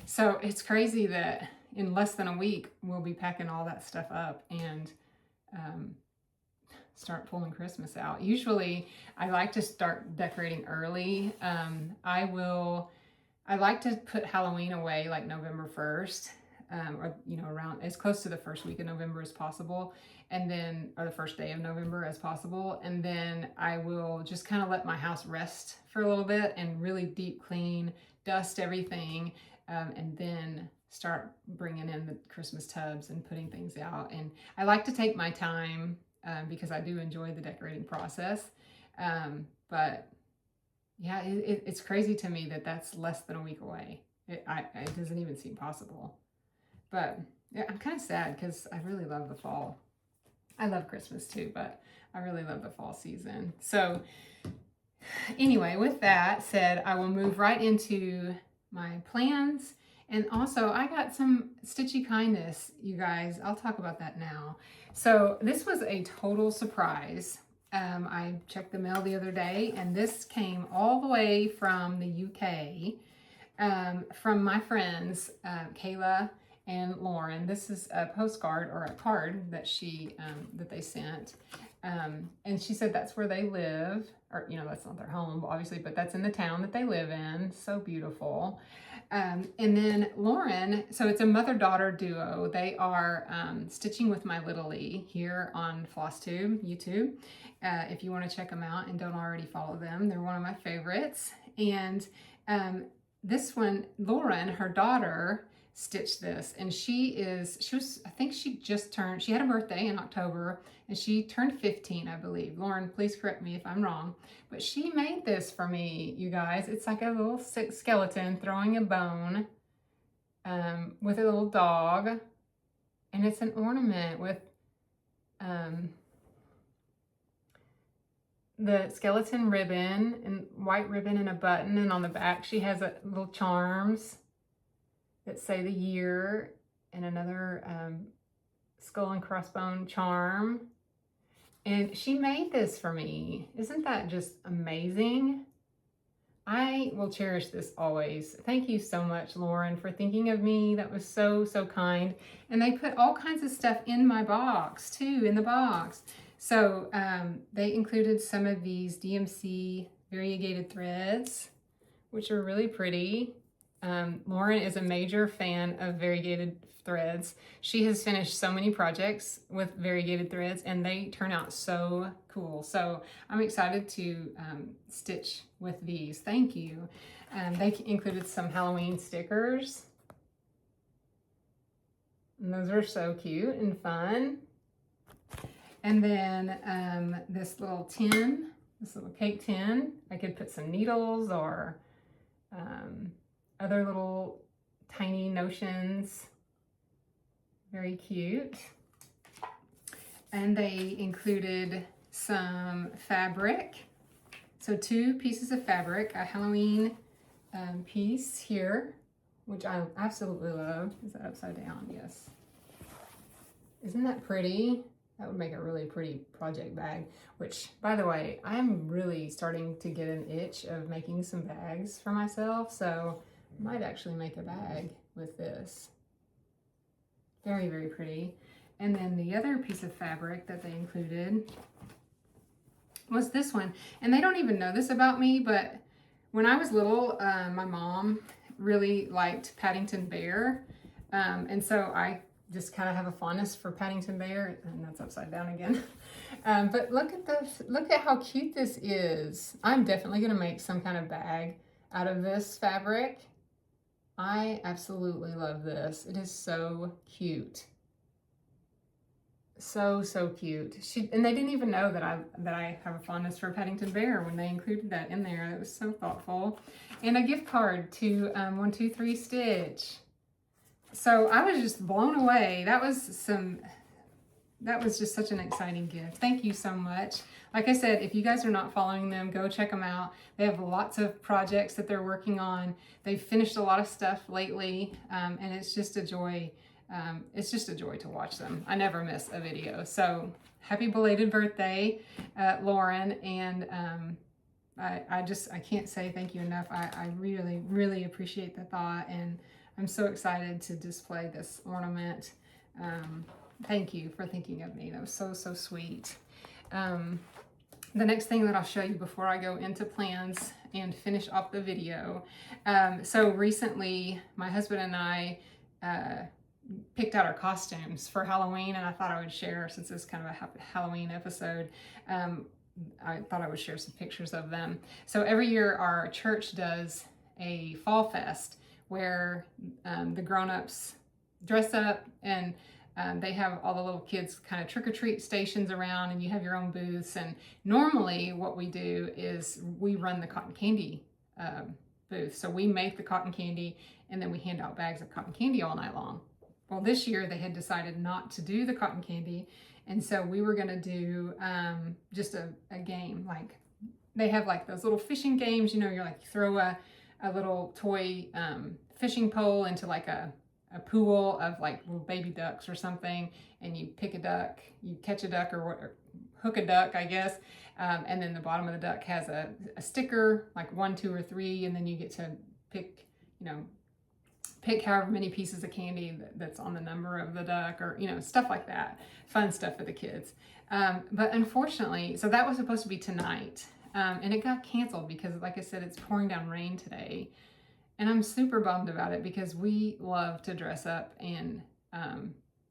So it's crazy that in less than a week, we'll be packing all that stuff up and start pulling Christmas out. Usually I like to start decorating early. I like to put Halloween away like November 1st, or, you know, around as close to the first week of November as possible. And then, or the first day of November as possible. And then I will just kind of let my house rest for a little bit and really deep clean, dust everything, and then start bringing in the Christmas tubs and putting things out. And I like to take my time because I do enjoy the decorating process. But yeah, it's crazy to me that that's less than a week away. It doesn't even seem possible. But yeah, I'm kind of sad because I really love the fall. I love Christmas too, but I really love the fall season. So anyway, with that said, I will move right into my plans. And also, I got some Stitchy kindness, you guys. I'll talk about that now. So this was a total surprise. I checked the mail the other day, and this came all the way from the UK, from my friends, Kayla and Loran. This is a postcard or a card that that they sent. And she said that's where they live, or, you know, that's not their home, obviously, but that's in the town that they live in. So beautiful. And then Loran, so it's a mother-daughter duo. They are stitching with my little Lee here on Flosstube, YouTube. If you want to check them out and don't already follow them, they're one of my favorites. And this one, Loran, her daughter, stitched this, and I think she had a birthday in October, and she turned 15, I believe. Loran, please correct me if I'm wrong, but she made this for me, you guys. It's like a little skeleton throwing a bone with a little dog, and it's an ornament with the skeleton ribbon and white ribbon and a button, and on the back she has little charms that say the year and another skull and crossbone charm. And she made this for me. Isn't that just amazing? I will cherish this always. Thank you so much, Loran, for thinking of me. That was so, so kind. And they put all kinds of stuff in my box too, in the box. So they included some of these DMC variegated threads, which are really pretty. Loran is a major fan of variegated threads. She has finished so many projects with variegated threads, and they turn out so cool. So I'm excited to stitch with these. Thank you. They included some Halloween stickers. And those are so cute and fun. And then this little tin, this little cake tin. I could put some needles or other little tiny notions. Very cute. And they included some fabric. So 2 pieces of fabric, a Halloween piece here, which I absolutely love. Is that upside down? Yes. Isn't that pretty? That would make a really pretty project bag, which, by the way, I'm really starting to get an itch of making some bags for myself. So I might actually make a bag with this. Very, very pretty. And then the other piece of fabric that they included was this one. And they don't even know this about me, but when I was little, my mom really liked Paddington Bear. And so I just kind of have a fondness for Paddington Bear, and that's upside down again. But look at this, look at how cute this is. I'm definitely gonna make some kind of bag out of this fabric. I absolutely love this. It is so cute. So, so cute. And they didn't even know that I have a fondness for Paddington Bear when they included that in there. It was so thoughtful. And a gift card to 123 Stitch. So I was just blown away. That was just such an exciting gift. Thank you so much. Like I said, if you guys are not following them, go check them out. They have lots of projects that they're working on. They've finished a lot of stuff lately, and it's just a joy. It's just a joy to watch them. I never miss a video. So happy belated birthday, Loran. And I can't say thank you enough. I really, really appreciate the thought, and I'm so excited to display this ornament. Thank you for thinking of me. That was so, so sweet. The next thing that I'll show you before I go into plans and finish off the video. So recently, my husband and I picked out our costumes for Halloween, and I thought I would share, since it's kind of a Halloween episode, I thought I would share some pictures of them. So every year our church does a fall fest where the grown-ups dress up, and they have all the little kids kind of trick-or-treat stations around, and you have your own booths. And normally what we do is we run the cotton candy booth. So we make the cotton candy, and then we hand out bags of cotton candy all night long. Well, this year they had decided not to do the cotton candy, and so we were going to do just a game. Like, they have like those little fishing games, you know, you're like, you throw a little toy fishing pole into like a pool of like little baby ducks or something, and you pick a duck, you catch a duck, or hook a duck, I guess, and then the bottom of the duck has a sticker, like 1, 2, or 3, and then you get to pick, you know, pick however many pieces of candy that's on the number of the duck, or, you know, stuff like that. Fun stuff for the kids. But unfortunately, so that was supposed to be tonight, and it got canceled because, like I said, it's pouring down rain today. And I'm super bummed about it because we love to dress up and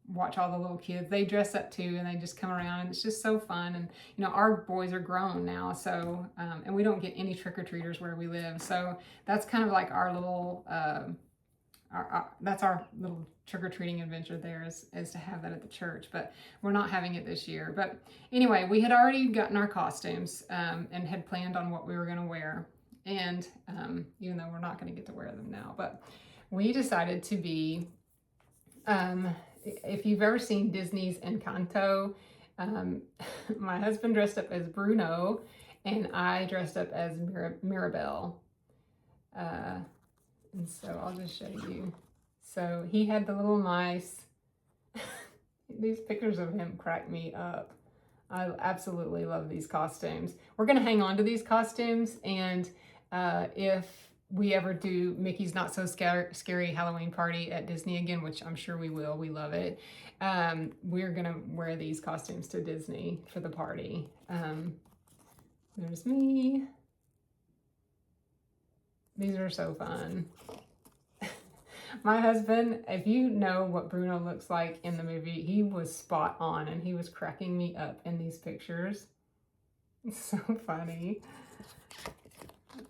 watch all the little kids. They dress up too, and they just come around, and it's just so fun. And, you know, our boys are grown now, so, and we don't get any trick-or-treaters where we live. So that's kind of like our little, that's our little trick-or-treating adventure there, is to have that at the church. But we're not having it this year. But anyway, we had already gotten our costumes and had planned on what we were going to wear. And even though we're not going to get to wear them now, but we decided to be, if you've ever seen Disney's Encanto, my husband dressed up as Bruno, and I dressed up as Mirabelle. And so I'll just show you. So he had the little mice. These pictures of him crack me up. I absolutely love these costumes. We're going to hang on to these costumes, and if we ever do Mickey's Not So Scary Halloween Party at Disney again, which I'm sure we will, we love it, we're going to wear these costumes to Disney for the party. There's me. These are so fun. My husband, if you know what Bruno looks like in the movie, he was spot on, and he was cracking me up in these pictures. It's so funny.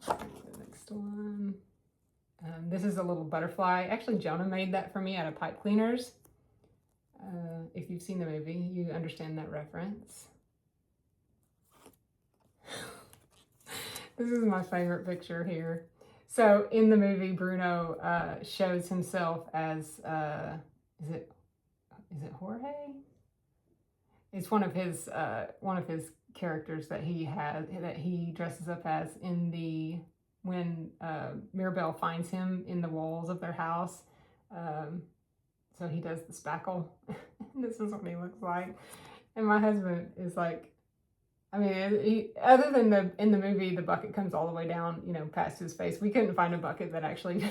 The next one. This is a little butterfly. Actually, Jonah made that for me out of pipe cleaners. If you've seen the movie, you understand that reference. This is my favorite picture here. So in the movie, Bruno shows himself as, is it Jorge? It's one of his characters that he dresses up as when Mirabelle finds him in the walls of their house. So he does the spackle. This is what he looks like. And my husband is like, I mean, other than in the movie, the bucket comes all the way down, you know, past his face. We couldn't find a bucket that actually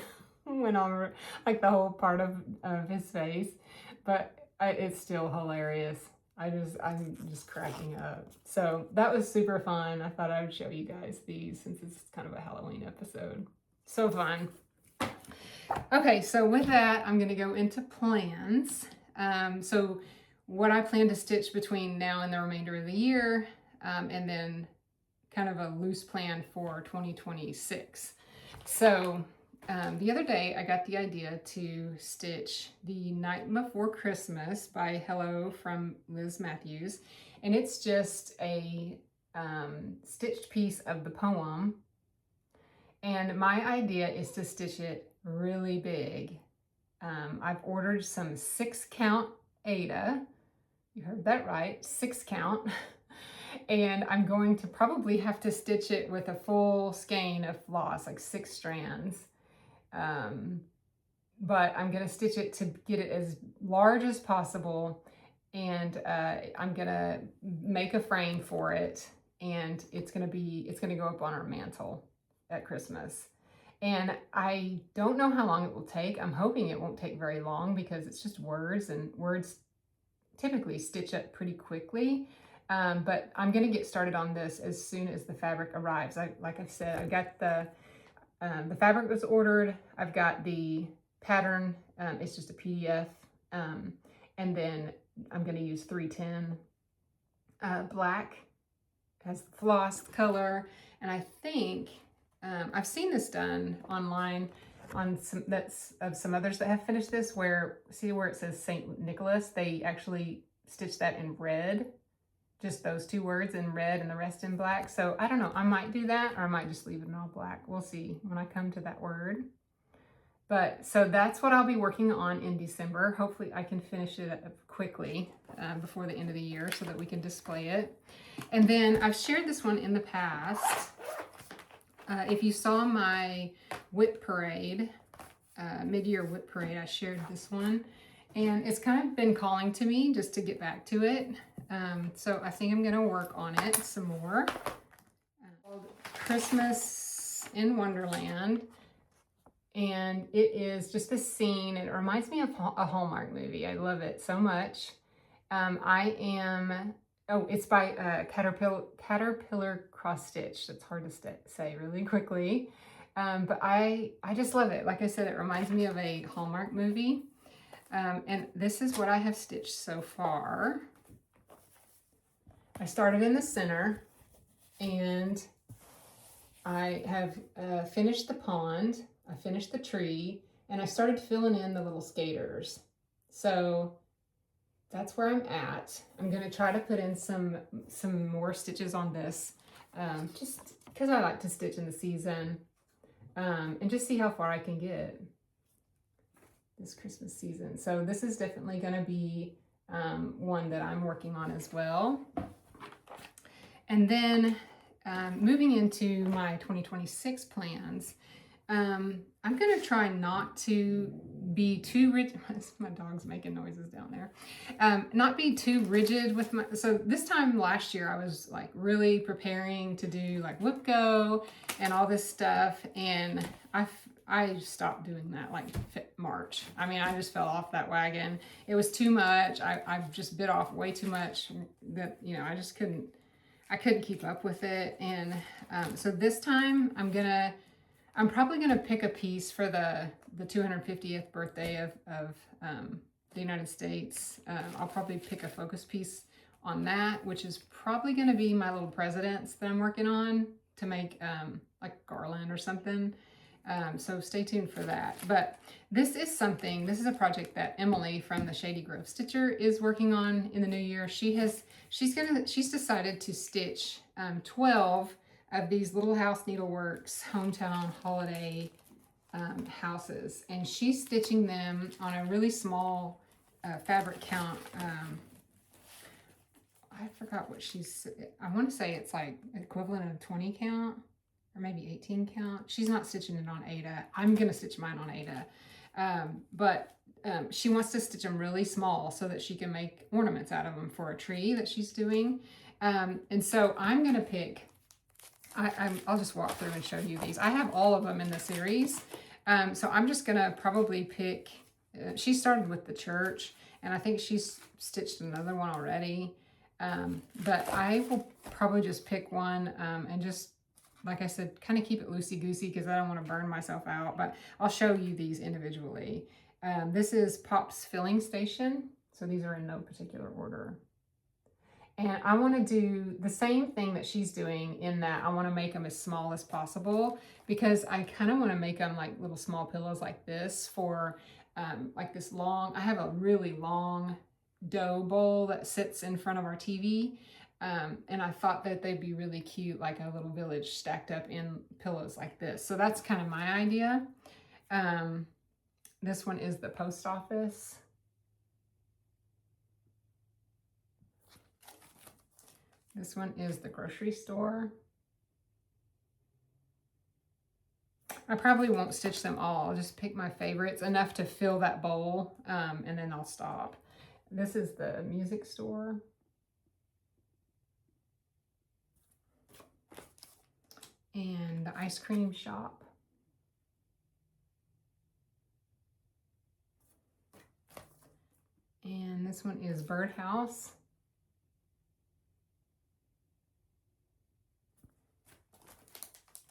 went on like the whole part of his face, but it's still hilarious. I'm just cracking up. So that was super fun. I thought I would show you guys these since it's kind of a Halloween episode. So fun. Okay, so with that, I'm going to go into plans. So what I plan to stitch between now and the remainder of the year, and then kind of a loose plan for 2026. So the other day I got the idea to stitch The Night Before Christmas by Hello from Liz Matthews. And it's just a stitched piece of the poem. And my idea is to stitch it really big. I've ordered some 6-count Aida. You heard that right, 6-count. And I'm going to probably have to stitch it with a full skein of floss, like 6 strands. But I'm going to stitch it to get it as large as possible. And I'm going to make a frame for it. And it's going to go up on our mantle at Christmas. And I don't know how long it will take. I'm hoping it won't take very long because it's just words, and words typically stitch up pretty quickly. But I'm going to get started on this as soon as the fabric arrives. Like I said, I got the fabric was ordered. I've got the pattern. It's just a PDF. And then I'm going to use 310 black as the floss color. And I think I've seen this done online on some others that have finished this, where, see where it says St. Nicholas, they actually stitch that in red, just those two words in red and the rest in black. So I don't know, I might do that, or I might just leave it in all black. We'll see when I come to that word. But so that's what I'll be working on in December. Hopefully I can finish it up quickly before the end of the year so that we can display it. And then I've shared this one in the past. If you saw my whip parade, mid-year whip parade, I shared this one. And it's kind of been calling to me just to get back to it. So I think I'm gonna work on it some more. Christmas in Wonderland. And it is just a scene. It reminds me of a Hallmark movie. I love it so much. It's by Caterpillar Cross Stitch. It's hard to say really quickly. But I just love it. Like I said, it reminds me of a Hallmark movie. And this is what I have stitched so far. I started in the center, and I have finished the pond. I finished the tree, and I started filling in the little skaters. So that's where I'm at. I'm going to try to put in some more stitches on this, just because I like to stitch in the season, and just see how far I can get this Christmas season. So this is definitely going to be one that I'm working on as well. And then moving into my 2026 plans, I'm going to try not to be too rigid. My dog's making noises down there. Not be too rigid with my, so this time last year I was like really preparing to do like whip go and all this stuff. And I stopped doing that like March. I mean, I just fell off that wagon. It was too much. I just bit off way too much that, you know, I couldn't keep up with it. And so this time I'm probably gonna pick a piece for the 250th birthday of the United States. I'll probably pick a focus piece on that, which is probably gonna be my little presidents that I'm working on to make like garland or something. So stay tuned for that. But this is a project that Emily from the Shady Grove Stitcher is working on in the new year. She's decided to stitch 12 of these Little House Needleworks hometown holiday houses, and she's stitching them on a really small fabric count. I forgot what I want to say it's like equivalent of 20 count or maybe 18 count. She's not stitching it on Ada. I'm gonna stitch mine on Ada, but she wants to stitch them really small so that she can make ornaments out of them for a tree that she's doing. And so I'm gonna pick, I'll just walk through and show you these. I have all of them in the series. So I'm just gonna probably pick, she started with the church, and I think she's stitched another one already. But I will probably just pick one and just, like I said, kind of keep it loosey-goosey because I don't want to burn myself out. But I'll show you these individually. This is Pop's Filling Station. So these are in no particular order. And I want to do the same thing that she's doing, in that I want to make them as small as possible, because I kind of want to make them like little small pillows like this for like this long, I have a really long dough bowl that sits in front of our TV. And I thought that they'd be really cute, like a little village stacked up in pillows like this. So that's kind of my idea. This one is the post office. This one is the grocery store. I probably won't stitch them all. I'll just pick my favorites, enough to fill that bowl, and then I'll stop. This is the music store. And the ice cream shop. And this one is Birdhouse.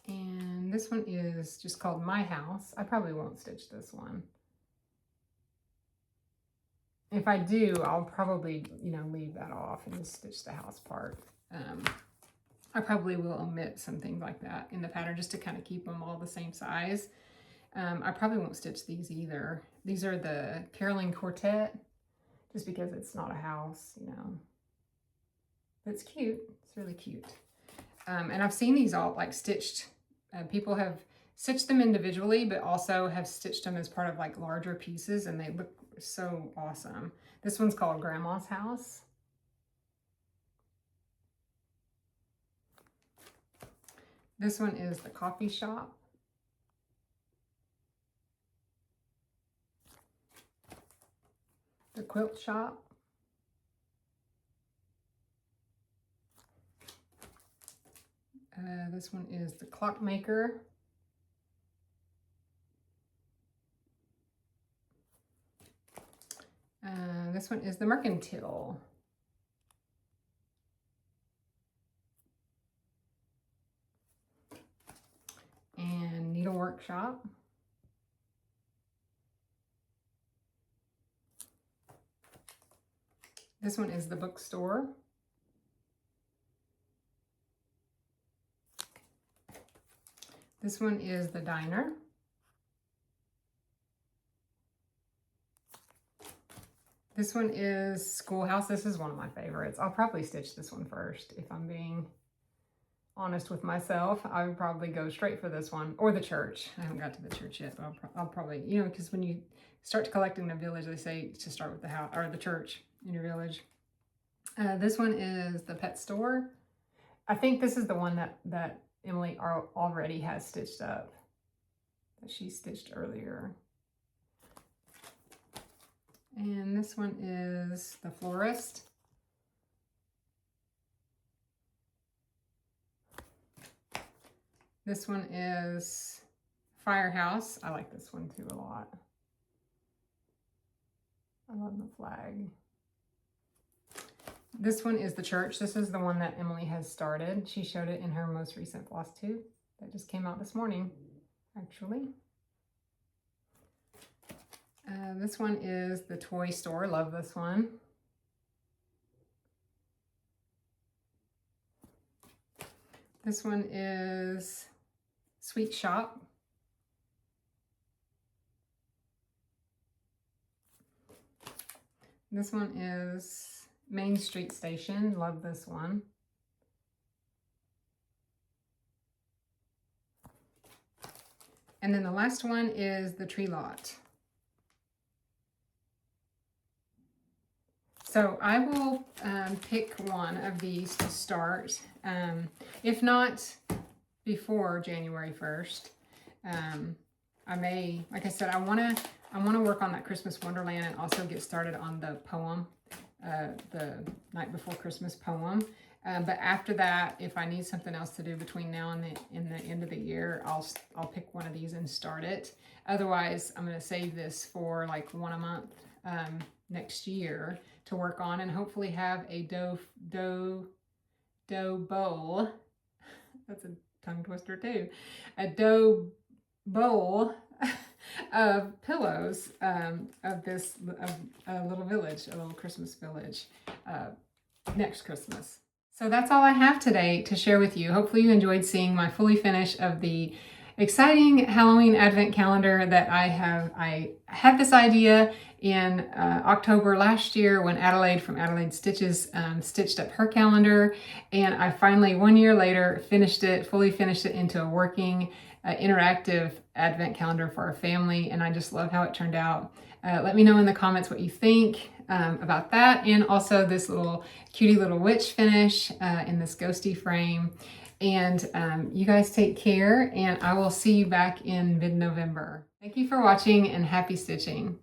And this one is just called My House. I probably won't stitch this one. If I do, I'll probably, leave that off and just stitch the house part. I probably will omit some things like that in the pattern just to kind of keep them all the same size. I probably won't stitch these either. These are the Caroling Quartet, just because it's not a house, But it's cute. It's really cute. And I've seen these all like stitched. People have stitched them individually, but also have stitched them as part of like larger pieces, and they look so awesome. This one's called Grandma's House. This one is the Coffee Shop. The Quilt Shop. This one is the Clockmaker. This one is the Mercantile. And Needlework Shop. This one is the Bookstore. This one is the Diner. This one is Schoolhouse. This is one of my favorites. I'll probably stitch this one first. If I'm being honest with myself, I would probably go straight for this one, or the church. I haven't got to the church yet, but I'll probably, because when you start collecting the village, they say to start with the house or the church in your village. This one is the Pet Store. I think this is the one that Emily already has stitched up, that she stitched earlier. And this one is the Florist. This one is Firehouse. I like this one too a lot. I love the flag. This one is the Church. This is the one that Emily has started. She showed it in her most recent Flosstube that just came out this morning, actually. This one is the Toy Store. Love this one. This one is Sweet Shop. This one is Main Street Station. Love this one. And then the last one is the Tree Lot. So I will pick one of these to start, if not before January 1st. I may, like I said, I want to work on that Christmas Wonderland and also get started on the poem, the Night Before Christmas poem. But after that, if I need something else to do between now and the end of the year, I'll pick one of these and start it. Otherwise, I'm going to save this for like one a month next year to work on, and hopefully have a dough bowl. That's a tongue twister too. A dough bowl of pillows of a little village, a little Christmas village next Christmas. So that's all I have today to share with you. Hopefully you enjoyed seeing my fully finish of the exciting Halloween Advent calendar that I have. I had this idea in October last year when Adelaide from Adelaide Stitches stitched up her calendar, and I finally 1 year later fully finished it into a working interactive Advent calendar for our family, and I just love how it turned out. Let me know in the comments what you think about that, and also this little cutie little witch finish in this ghosty frame. And you guys take care, and I will see you back in mid-November. Thank you for watching, and happy stitching.